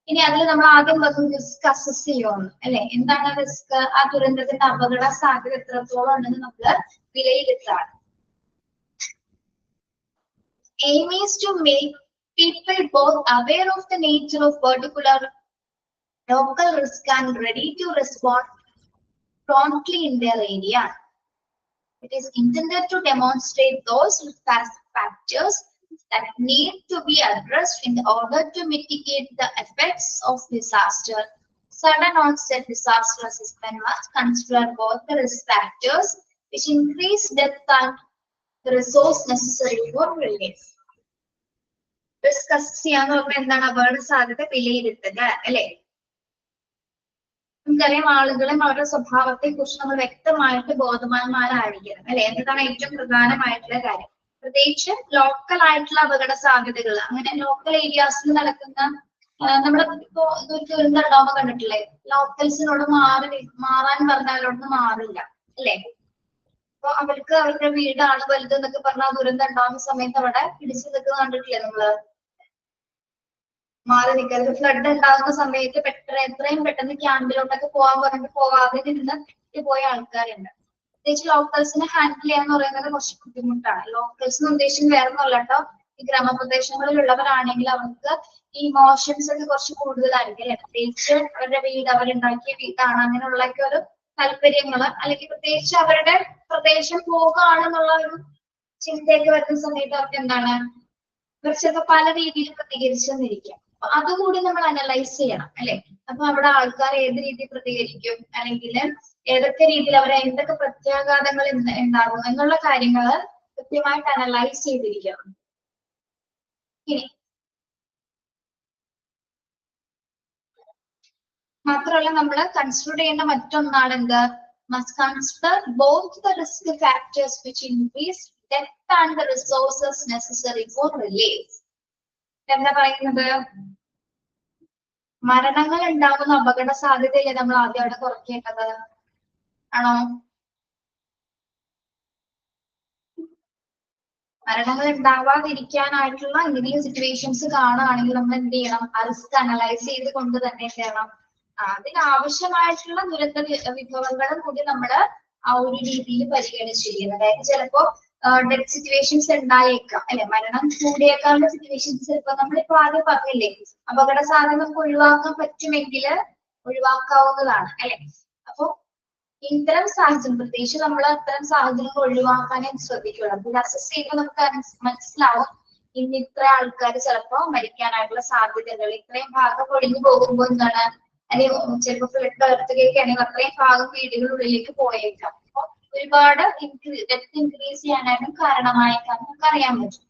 A: ഇനി അതിൽ നമ്മൾ ആദ്യം പറഞ്ഞു റിസ്ക് അസസ് ചെയ്യുമെന്ന്, അല്ലെ? എന്താണ് റിസ്ക്? ആ ദുരന്തത്തിന്റെ അപകട സാധ്യത എത്രത്തോളം ഉണ്ടെന്ന് നമ്മൾ വിലയിരുത്താണ്. Aim is to make people both aware of the nature of particular local risk and ready to respond promptly in their area. It is intended to demonstrate those factors that need to be addressed in order to mitigate the effects of disaster. Sudden onset disaster assessment must consider both the risk factors which increase death and the resource necessary for relief. Risk assess ചെയ്യാന്ന് പറഞ്ഞാൽ എന്താണ്? അപകട സാധ്യത വിലയിരുത്തുക, അല്ലെ? നമുക്കറിയാം, ആളുകളും അവരുടെ സ്വഭാവത്തെ കുറിച്ച് നമ്മൾ വ്യക്തമായിട്ട് ബോധവാന്മാരായിരിക്കണം, അല്ലെ? എന്നതാണ് ഏറ്റവും പ്രധാനമായിട്ടുള്ള കാര്യം. പ്രത്യേകിച്ച് ലോക്കൽ ആയിട്ടുള്ള അപകട സാധ്യതകൾ, അങ്ങനെ ലോക്കൽ ഏരിയാസിൽ നടക്കുന്ന നമ്മുടെ ഇപ്പോ ഒരു ദുരന്തം ഉണ്ടാവുമ്പോ കണ്ടിട്ടില്ലേ? ലോക്കൽസിനോട് മാറാൻ പറഞ്ഞാൽ അവിടുന്ന് മാറില്ല, അല്ലെ? അപ്പൊ അവർക്ക് അവരുടെ വീടാണ് വലുത് എന്നൊക്കെ പറഞ്ഞാൽ ദുരന്തം ഉണ്ടാവുന്ന സമയത്ത് അവിടെ പിടിച്ചു നിൽക്കുന്നത് കണ്ടിട്ടില്ലേ നമ്മള്? മാറി നിൽക്കരുത്. ഫ്ലഡ് ഉണ്ടാകുന്ന സമയത്ത് എത്രയും പെട്ടെന്ന് ക്യാമ്പിലോട്ടൊക്കെ പോകാൻ പറഞ്ഞിട്ട് പോകാതെ നിന്ന് പോയ ആൾക്കാരുണ്ട്. പ്രത്യേകിച്ച് ലോക്കൽസിനെ ഹാൻഡിൽ ചെയ്യാന്ന് പറയുന്നത് കുറച്ച് ബുദ്ധിമുട്ടാണ്. ലോക്കൽസിന് ഉദ്ദേശിക്കുന്നത് വേറെ ഒന്നുമല്ല കേട്ടോ, ഈ ഗ്രാമപ്രദേശങ്ങളിലുള്ളവരാണെങ്കിൽ അവർക്ക് ഈ ഇമോഷൻസ് ഒക്കെ കുറച്ച് കൂടുതലായിരിക്കും, അല്ലെ? പ്രത്യേകിച്ച് അവരുടെ വീട് അവരുണ്ടാക്കിയ വീടാണ്, അങ്ങനെയുള്ളൊക്കെ ഒരു താല്പര്യങ്ങള്, അല്ലെങ്കിൽ പ്രത്യേകിച്ച് അവരുടെ പ്രദേശം പോകുകയാണെന്നുള്ള ഒരു ചിന്തയൊക്കെ വരുന്ന സമയത്ത് അവർക്ക് എന്താണ്, ചിലപ്പോൾ പല രീതിയിൽ പ്രതികരിച്ചെന്നിരിക്കാം. അപ്പൊ അതുകൂടി നമ്മൾ അനലൈസ് ചെയ്യണം, അല്ലെ? അപ്പൊ അവിടെ ആൾക്കാർ ഏത് രീതിയിൽ പ്രതികരിക്കും, അല്ലെങ്കിൽ ഏതൊക്കെ രീതിയിൽ അവരെ എന്തൊക്കെ പ്രത്യാഘാതങ്ങൾ ഉണ്ടാകും എന്നുള്ള കാര്യങ്ങള് കൃത്യമായിട്ട് അനലൈസ് ചെയ്തിരിക്കണം. ഇനി മാത്രമല്ല നമ്മൾ കൺസിഡർ ചെയ്യേണ്ട മറ്റൊന്നാണ് എന്ത്? must consider both the risk factors which increase death and the resources necessary for relief. എന്താ പറയുന്നത്? മരണങ്ങൾ ഉണ്ടാകുന്ന അപകട സാധ്യതയല്ലേ നമ്മൾ ആദ്യം അവിടെ കുറയ്ക്കേണ്ടത്, ആണോ? മരണങ്ങൾ ഉണ്ടാവാതിരിക്കാനായിട്ടുള്ള എന്തെങ്കിലും സിറ്റുവേഷൻസ് കാണുകയാണെങ്കിൽ നമ്മൾ എന്ത് ചെയ്യണം? ആ റിസ്ക് അനലൈസ് ചെയ്ത് കൊണ്ട് തന്നെ ചെയ്യണം. അതിനാവശ്യമായിട്ടുള്ള ദുരന്ത വിഭവങ്ങളും കൂടി നമ്മൾ ആ ഒരു രീതിയിൽ പരിഗണിച്ചിരിക്കുന്നത്. അതായത് ചിലപ്പോ ഡെത്ത് സിറ്റുവേഷൻസ് ഉണ്ടായേക്കാം, അല്ലെ? മരണം കൂടിയേക്കാളുള്ള സിറ്റുവേഷൻസ് ചിലപ്പോ നമ്മളിപ്പോ ആദ്യം പറഞ്ഞില്ലേ, അപകട സാധ്യത നമുക്ക് ഒഴിവാക്കാൻ പറ്റുമെങ്കിൽ ഒഴിവാക്കാവുന്നതാണ്, അല്ലെ? അപ്പൊ ഇത്തരം സാഹചര്യം, പ്രത്യേകിച്ച് നമ്മൾ അത്തരം സാഹചര്യങ്ങൾ ഒഴിവാക്കാനേ ശ്രദ്ധിക്കണം. അപ്പോൾ അസസ് ചെയ്യുമ്പോൾ നമുക്ക് മനസ്സിലാവും ഇന്ന് ഇത്ര ആൾക്കാർ ചിലപ്പോ മരിക്കാനായിട്ടുള്ള സാധ്യതകൾ, ഇത്രയും ഭാഗം ഒഴിഞ്ഞു പോകുമ്പോൾ എന്താണ്, അല്ലെങ്കിൽ ചിലപ്പോൾ ഫ്ലഡ് വളർത്തുകയാണെങ്കിൽ അത്രയും ഭാഗം വീടുകളുള്ളിലേക്ക് പോയേക്കാം. അപ്പൊ ഒരുപാട് ഡെത്ത് ഇൻക്രീസ് ചെയ്യാനായിട്ടും കാരണമായേക്കാം നമുക്ക് അറിയാൻ പറ്റും.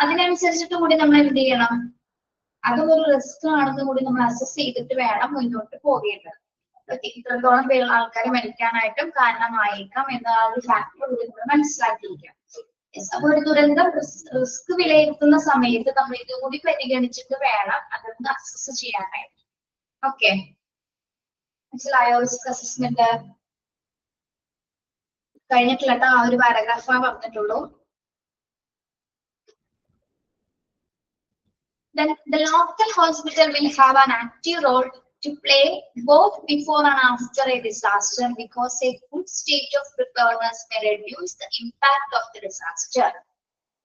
A: അതിനനുസരിച്ചിട്ട് കൂടി നമ്മൾ എന്ത് ചെയ്യണം? അതും ഒരു റിസ്ക് ആണെന്ന് കൂടി നമ്മൾ അസസ് ചെയ്തിട്ട് വേണം മുന്നോട്ട് പോകേണ്ടത്. ഇത്രത്തോളം ആൾക്കാർ മരിക്കാനായിട്ടും കാരണമായേക്കാം എന്ന ആ ഒരു ഫാക്ടർ നമ്മൾ മനസ്സിലാക്കിയിരിക്കാം. അപ്പൊ ഒരു ദുരന്തം റിസ്ക് വിലയിരുത്തുന്ന സമയത്ത് നമ്മൾ ഇതുകൂടി പരിഗണിച്ചിട്ട് വേണം അതൊന്ന് അസസ് ചെയ്യാനായിട്ട്. ഓക്കെ, മനസ്സിലായോ? റിസ്ക് അസസ്മെന്റ് കഴിഞ്ഞിട്ടില്ല കേട്ടോ, ആ ഒരു പാരഗ്രാഫാ പറഞ്ഞിട്ടുള്ളൂ. Then the local hospital will have an active role to play both before and after a disaster, because a good state of preparedness may reduce the impact of the disaster.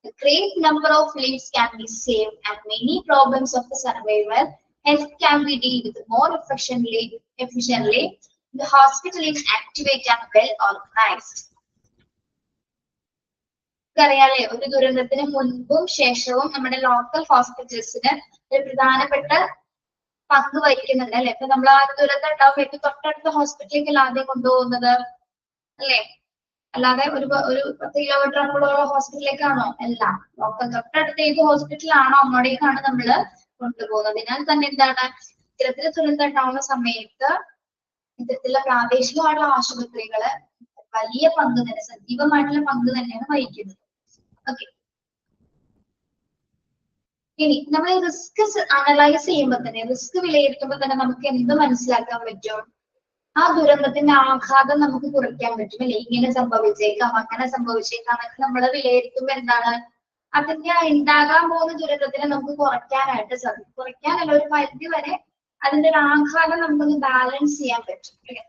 A: A great number of lives can be saved and many problems of the survival health can be dealt with more efficiently. The hospital is activated and well organized. അറിയാലേ ഒരു ദുരന്തത്തിന് മുൻപും ശേഷവും നമ്മുടെ local ഹോസ്പിറ്റൽസിന് ഒരു പ്രധാനപ്പെട്ട പങ്ക് വഹിക്കുന്നുണ്ട് അല്ലെ. ഇപ്പൊ നമ്മൾ ആ ദുരന്തം ഉണ്ടാവുമ്പോൾ തൊട്ടടുത്ത ഹോസ്പിറ്റലിലേക്ക് ആദ്യം കൊണ്ടുപോകുന്നത് അല്ലെ, അല്ലാതെ ഒരു 10 കിലോമീറ്റർ അപ്പുറമുള്ള ഹോസ്പിറ്റലിലേക്കാണോ? അല്ല, ലോക്കൽ തൊട്ടടുത്ത ഏത് ഹോസ്പിറ്റലാണോ അങ്ങോട്ടേക്കാണ് നമ്മൾ കൊണ്ടുപോകുന്നത്. അതിനാൽ തന്നെ എന്താണ്, ഇത്തരത്തില് ദുരന്തം ഉണ്ടാവുന്ന സമയത്ത് ഇത്തരത്തിലുള്ള പ്രാദേശികമായിട്ടുള്ള ആശുപത്രികള് വലിയ പങ്ക് തന്നെ, സജീവമായിട്ടുള്ള പങ്ക് തന്നെയാണ് വഹിക്കുന്നത്. ഓക്കെ, ഇനി നമ്മൾ റിസ്ക് അനലൈസ് ചെയ്യുമ്പോൾ തന്നെ, റിസ്ക് വിലയിരുത്തുമ്പോൾ തന്നെ നമുക്ക് എന്ത് മനസ്സിലാക്കാൻ പറ്റും? ആ ദുരന്തത്തിന്റെ ആഘാതം നമുക്ക് കുറയ്ക്കാൻ പറ്റും അല്ലെ. ഇങ്ങനെ സംഭവിച്ചേക്കാം, അങ്ങനെ സംഭവിച്ചേക്കാം എന്നൊക്കെ നമ്മൾ വിലയിരുത്തുമ്പോൾ എന്താണ്, അതിന്റെ ഉണ്ടാകാൻ പോകുന്ന ദുരന്തത്തിനെ നമുക്ക് കുറയ്ക്കാനായിട്ട് സാധിക്കും. കുറയ്ക്കാനല്ല, ഒരു പരിധി വരെ അതിന്റെ ഒരു ആഘാതം നമുക്കൊന്ന് ബാലൻസ് ചെയ്യാൻ പറ്റും അല്ലെ.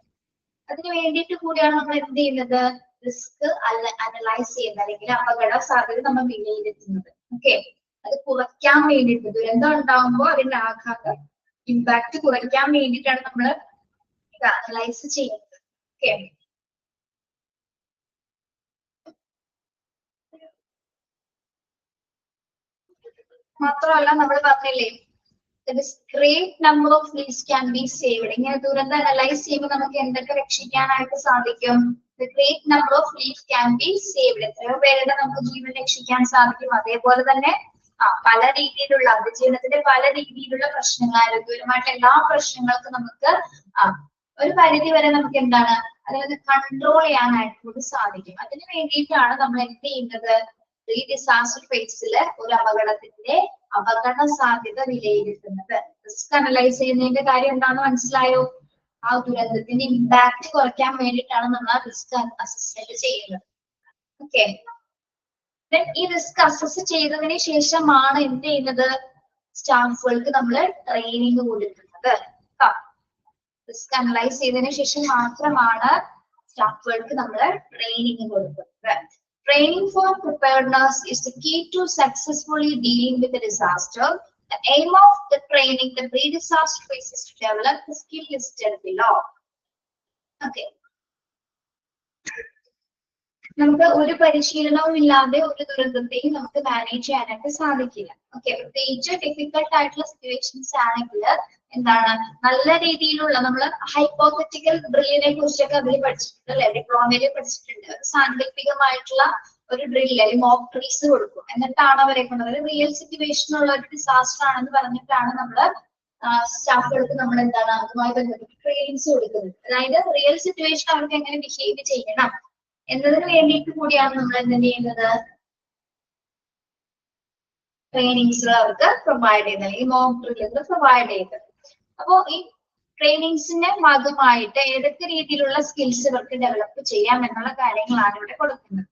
A: അതിന് വേണ്ടിയിട്ട് കൂടിയാണ് നമ്മൾ എന്ത് ചെയ്യുന്നത്, റിസ്ക് അനലൈസ് ചെയ്യുന്നത്, അല്ലെങ്കിൽ അപകട സാധ്യത നമ്മൾ വിലയിരുത്തുന്നത്. ഓക്കെ, അത് കുറയ്ക്കാൻ വേണ്ടിയിട്ട്, ദുരന്തം ഉണ്ടാകുമ്പോൾ അതിന്റെ ആഘാതം ഇമ്പാക്ട് കുറയ്ക്കാൻ വേണ്ടിയിട്ടാണ് നമ്മൾ ഇത് അനലൈസ് ചെയ്യുന്നത്. ഓക്കെ, മാത്രമല്ല നമ്മൾ പറഞ്ഞില്ലേ, great number of leaves can be saved. ഇങ്ങനെ ദുരന്തം അനലൈസ് ചെയ്യുമ്പോൾ നമുക്ക് എന്തൊക്കെ രക്ഷിക്കാനായിട്ട് സാധിക്കും? Great number of leaves can be saved. എത്രയോ പേരുടെ നമുക്ക് ജീവൻ രക്ഷിക്കാൻ സാധിക്കും. അതേപോലെ തന്നെ പല രീതിയിലുള്ള അതിജീവനത്തിന്റെ പല രീതിയിലുള്ള പ്രശ്നങ്ങൾ, ആരോഗ്യപരമായിട്ടുള്ള എല്ലാ പ്രശ്നങ്ങൾക്കും നമുക്ക് ഒരു പരിധി വരെ നമുക്ക് എന്താണ്, അതായത് കൺട്രോൾ ചെയ്യാനായിട്ട് കൂടി സാധിക്കും. അതിന് വേണ്ടിയിട്ടാണ് നമ്മൾ എന്ത് ചെയ്യുന്നത്, ഈ ഡിസാസ്റ്റർ ഫേസില് ഒരു അപകടത്തിന്റെ അപകട സാധ്യത വിലയിരുത്തുന്നത്. റിസ്ക് അനലൈസ് ചെയ്യുന്നതിന്റെ കാര്യം എന്താണെന്ന് മനസ്സിലായോ? ആ ദുരന്തത്തിന്റെ ഇമ്പാക്ട് കുറയ്ക്കാൻ വേണ്ടിയിട്ടാണ് നമ്മൾ ആ റിസ്ക് അസസ്മെന്റ് ചെയ്യുന്നത്. ഓക്കെ, ഈ റിസ്ക് അസസ് ചെയ്തതിന് ശേഷമാണ് എന്ത് ചെയ്യുന്നത്, സ്റ്റാഫുകൾക്ക് നമ്മൾ ട്രെയിനിങ് കൊടുക്കുന്നത്. റിസ്ക് അനലൈസ് ചെയ്തതിനു ശേഷം മാത്രമാണ് സ്റ്റാഫുകൾക്ക് നമ്മൾ ട്രെയിനിങ് കൊടുക്കുന്നത്. Training for preparedness is the key to successfully dealing with a disaster. The aim of the training, the pre-disaster phase, is to develop the skill listed below. Okay. നമുക്ക് ഒരു പരിശീലനവും ഇല്ലാതെ ഒരു ദുരന്തത്തെയും നമുക്ക് മാനേജ് ചെയ്യാനായിട്ട് സാധിക്കില്ല. ഓക്കെ, പ്രത്യേകിച്ച് ഡിഫിക്കൽട്ട് ആയിട്ടുള്ള സിറ്റുവേഷൻസ് ആണെങ്കിൽ എന്താണ്, നല്ല രീതിയിലുള്ള നമ്മൾ ഹൈപ്പോത്തറ്റിക്കൽ ഡ്രില്ലിനെ കുറിച്ചൊക്കെ അതിൽ പഠിച്ചിട്ടുണ്ട് അല്ലെ, ഡിപ്ലോമയിൽ പഠിച്ചിട്ടുണ്ട്. സാങ്കല്പികമായിട്ടുള്ള ഒരു ഡ്രില്ല് അല്ലെങ്കിൽ മോക്ക് ഡ്രിൽസ് കൊടുക്കും. എന്നിട്ടാണ് അവരെ കൊണ്ടത് റിയൽ സിറ്റുവേഷനുള്ള ഒരു ഡിസാസ്റ്റർ ആണെന്ന് പറഞ്ഞിട്ടാണ് നമ്മൾ സ്റ്റാഫുകൾക്ക് നമ്മൾ എന്താണ് അതുമായി ബന്ധപ്പെട്ട് ട്രെയിനിങ്സ് കൊടുക്കുന്നത്. അതായത് റിയൽ സിറ്റുവേഷൻ അവർക്ക് എങ്ങനെ ബിഹേവ് ചെയ്യണം എന്നതിന് വേണ്ടിയിട്ട് കൂടിയാണ് നമ്മൾ എന്ത് ചെയ്യുന്നത്, ട്രെയിനിങ്സ് അവർക്ക് പ്രൊവൈഡ് ചെയ്യുന്നത്, ഈ മോക്ക് ഡ്രില്ലുകൾ പ്രൊവൈഡ് ചെയ്യുന്നത്. അപ്പോ ഈ ട്രെയിനിങ്സിന്റെ ഭാഗമായിട്ട് ഏതൊക്കെ രീതിയിലുള്ള സ്കിൽസ് ഇവർക്ക് ഡെവലപ്പ് ചെയ്യാം എന്നുള്ള കാര്യങ്ങളാണ് ഇവിടെ കൊടുക്കുന്നത്.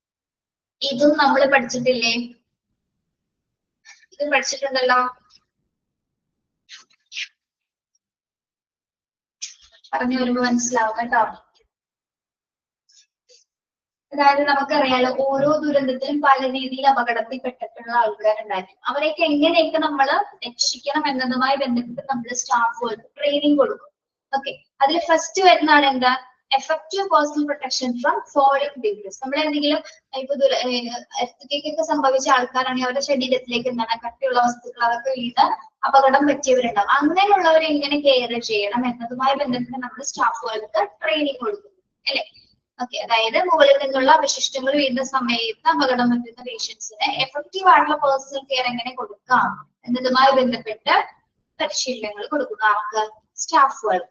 A: ഇതും നമ്മൾ പഠിച്ചിട്ടില്ലേ? ഇതും പഠിച്ചിട്ടുണ്ടല്ലോ, പറഞ്ഞു വരുമ്പോ മനസ്സിലാവും കേട്ടോ. അതായത് നമുക്കറിയാലോ, ഓരോ ദുരന്തത്തിലും പല രീതിയിൽ അപകടത്തിൽ പെട്ടിട്ടുള്ള ആൾക്കാരുണ്ടായിരിക്കും. അവരെയൊക്കെ എങ്ങനെയൊക്കെ നമ്മൾ രക്ഷിക്കണം എന്നതുമായി ബന്ധപ്പെട്ട് നമ്മൾ സ്റ്റാഫുകൾക്ക് ട്രെയിനിങ് കൊടുക്കും. ഓക്കെ, അതിൽ ഫസ്റ്റ് വരുന്നതാണ് എന്താ, effective personal protection from falling debris. നമ്മൾ എന്തെങ്കിലും ഇപ്പൊ എർത്തുകേക്കൊക്കെ സംഭവിച്ച ആൾക്കാരാണെങ്കിൽ അവരുടെ ശരീരത്തിലേക്ക് എന്താണ് കട്ടിയുള്ള വസ്തുക്കൾ അതൊക്കെ വീണ് അപകടം പറ്റിയവരുണ്ടാവും. അങ്ങനെയുള്ളവരെ എങ്ങനെ കെയർ ചെയ്യണം എന്നതുമായി ബന്ധപ്പെട്ട് നമ്മൾ സ്റ്റാഫുകൾക്ക് ട്രെയിനിങ് കൊടുക്കും അല്ലെ. ഓക്കെ, അതായത് മുകളിൽ നിന്നുള്ള അവശിഷ്ടങ്ങൾ വീഴുന്ന സമയത്ത് അപകടം പറ്റുന്ന പേഷ്യൻസിന് എഫക്റ്റീവ് ആയിട്ടുള്ള പേഴ്സണൽ കെയർ എങ്ങനെ കൊടുക്കാം എന്നതുമായി ബന്ധപ്പെട്ട് പരിശീലനങ്ങൾ കൊടുക്കുക ആർക്ക്, സ്റ്റാഫുകൾക്ക്.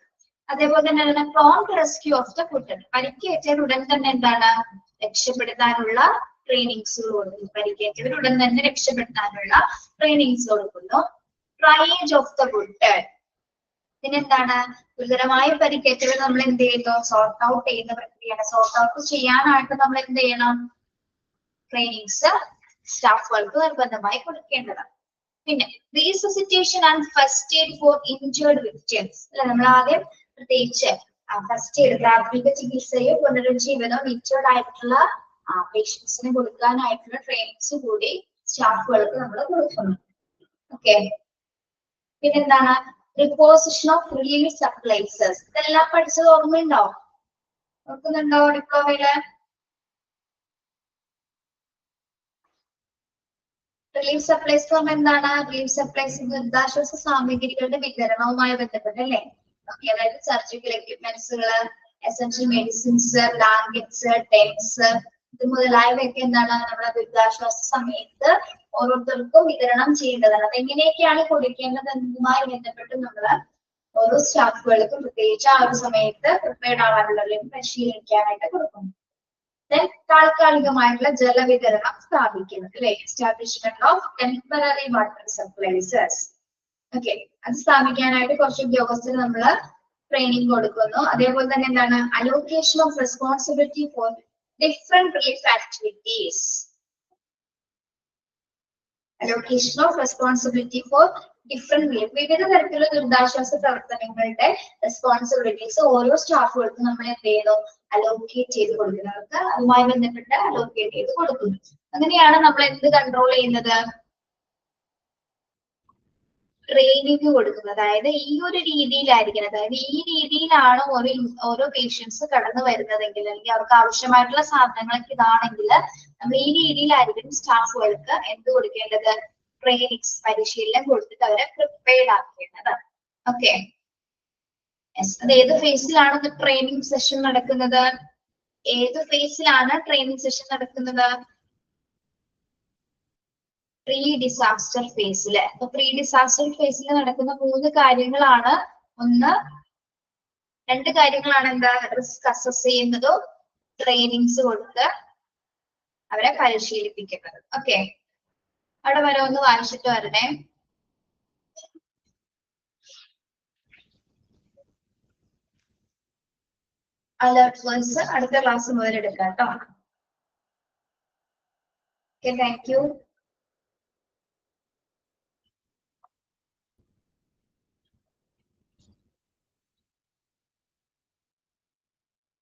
A: അതേപോലെ തന്നെ prompt rescue of the food, പരിക്കേറ്റവർ ഉടൻ തന്നെ എന്താണ് രക്ഷപ്പെടുത്താനുള്ള ട്രെയിനിങ്സ് കൊടുക്കുന്നു. പരിക്കേറ്റവർ ഉടൻ തന്നെ രക്ഷപ്പെടുത്താനുള്ള ട്രെയിനിങ്സ് കൊടുക്കുന്നു. ട്രയേജ് ഓഫ് ദ ഫുഡ്, പിന്നെന്താണ് ഗുരുതരമായ പരിക്കേറ്റവർ നമ്മൾ എന്ത് ചെയ്യുന്നു, സോർട്ട് ഔട്ട് ചെയ്യുന്ന പ്രക്രിയയാണ്. സോർട്ട് ഔട്ട് ചെയ്യാനായിട്ട് നമ്മൾ എന്ത് ചെയ്യണം, ട്രെയിനിങ്സ് സ്റ്റാഫുകൾക്ക് നിർബന്ധമായി കൊടുക്കേണ്ടതാണ്. പിന്നെ resuscitation and first aid for injured victims അല്ലെ. നമ്മൾ ആദ്യം പ്രത്യേകിച്ച് ഫസ്റ്റ് എയ്ഡ്, പ്രാഥമിക ചികിത്സയും പുനരുജ്ജീവനവും ഇൻജേർഡ് ആയിട്ടുള്ള പേഷ്യൻസിന് കൊടുക്കാനായിട്ടുള്ള ട്രെയിനിങ്സ് കൂടി സ്റ്റാഫുകൾക്ക് നമ്മൾ കൊടുക്കുന്നു. ഓക്കെ, പിന്നെന്താണ് റിപ്പോസിഷൻ ഓഫ് റിലീഫ് സപ്ലൈസസ്. ഇതെല്ലാം പഠിച്ചത് ഓർമ്മയുണ്ടോ? ഓർക്കുന്നുണ്ടോ ഡിപ്ലോമയില്? റിലീഫ് സപ്ലൈസ് എന്ന് പറഞ്ഞാൽ എന്താണ്? റിലീഫ് സപ്ലൈസ് ദുരിതാശ്വാസ സാമഗ്രികളുടെ വിതരണവുമായി ബന്ധപ്പെട്ടല്ലേ? ഓക്കെ, അതായത് സർജിക്കൽ എക്യുപ്മെന്റ്സുകള്, എസെൻഷ്യൽ മെഡിസിൻസ്, ബ്ലാങ്കറ്റ്സ്, ടെൻസ് ഇത് മുതലായവയൊക്കെ എന്താണ് നമ്മുടെ ദുരിതാശ്വാസ സമയത്ത് ഓരോരുത്തർക്കും വിതരണം ചെയ്യേണ്ടതാണ്. അത് എങ്ങനെയൊക്കെയാണ് കൊടുക്കേണ്ടത് എന്നതുമായി ബന്ധപ്പെട്ട് നമ്മള് ഓരോ സ്റ്റാഫുകൾക്കും പ്രത്യേകിച്ച് ആ ഒരു സമയത്ത് പ്രിപ്പയർഡ് ആവാനുള്ളവരെയും പരിശീലിക്കാനായിട്ട് കൊടുക്കുന്നു. താൽക്കാലികമായിട്ടുള്ള ജലവിതരണം സ്ഥാപിക്കുന്നത് അല്ലെ? Establishment of temporary water supplies. Okay, അത് സ്ഥാപിക്കാനായിട്ട് കുറച്ച് ഉദ്യോഗസ്ഥർ നമ്മള് ട്രെയിനിങ് കൊടുക്കുന്നു. അതേപോലെ തന്നെ എന്താണ് allocation of responsibility for different relief activities. Allocation of responsibility for different relief, വിവിധ തരത്തിലുള്ള ദുരിതാശ്വാസ പ്രവർത്തനങ്ങളുടെ റെസ്പോൺസിബിലിറ്റീസ് ഓരോ സ്റ്റാഫുകൾക്കും നമ്മൾ എന്ത് ചെയ്യുന്നു? അലോക്കേറ്റ് ചെയ്ത് കൊടുക്കുന്നവർക്ക് അതുമായി ബന്ധപ്പെട്ട് അലോക്കേറ്റ് ചെയ്ത് കൊടുക്കുന്നു. അങ്ങനെയാണ് നമ്മൾ എന്ത് കൺട്രോൾ ചെയ്യുന്നത്? ട്രെയിനിങ് കൊടുക്കുന്നത്. അതായത് ഈ ഒരു രീതിയിലായിരിക്കണം, അതായത് ഈ രീതിയിലാണ് ഓരോ പേഷ്യൻസ് കടന്നു വരുന്നതെങ്കിൽ അല്ലെങ്കിൽ അവർക്ക് ആവശ്യമായിട്ടുള്ള സാധനങ്ങളൊക്കെ ഇതാണെങ്കിൽ നമ്മൾ ഈ രീതിയിലായിരിക്കും സ്റ്റാഫുകൾക്ക് എന്ത് കൊടുക്കേണ്ടത്? ട്രെയിനിങ്സ്, പരിശീലനം കൊടുത്തിട്ട് അവരെ പ്രിപ്പയർഡ് ആക്കേണ്ടത്. ഓക്കെ, അത് ഏത് ഫേസിലാണ് ട്രെയിനിങ് സെഷൻ നടക്കുന്നത്? ഏത് ഫേസിലാണ് ട്രെയിനിങ് സെഷൻ നടക്കുന്നത്? പ്രീ ഡിസാസ്റ്റർ ഫേസില്. അപ്പൊ പ്രീ ഡിസാസ്റ്റർ ഫേസിൽ നടക്കുന്ന രണ്ട് കാര്യങ്ങളാണ് എന്താ? റിസ്ക് അസസ് ചെയ്യുന്നതും ട്രെയിനിങ്സ് കൊടുത്ത് അവരെ പരിശീലിപ്പിക്കുന്നത്. ഓക്കെ, അവിടെ വരെ ഒന്ന് വായിച്ചിട്ട് വരണേ. അലേർട്ട് വോയിസ് അടുത്ത ക്ലാസ് മുതൽ എടുക്കാം കേട്ടോ. Okay, thank you.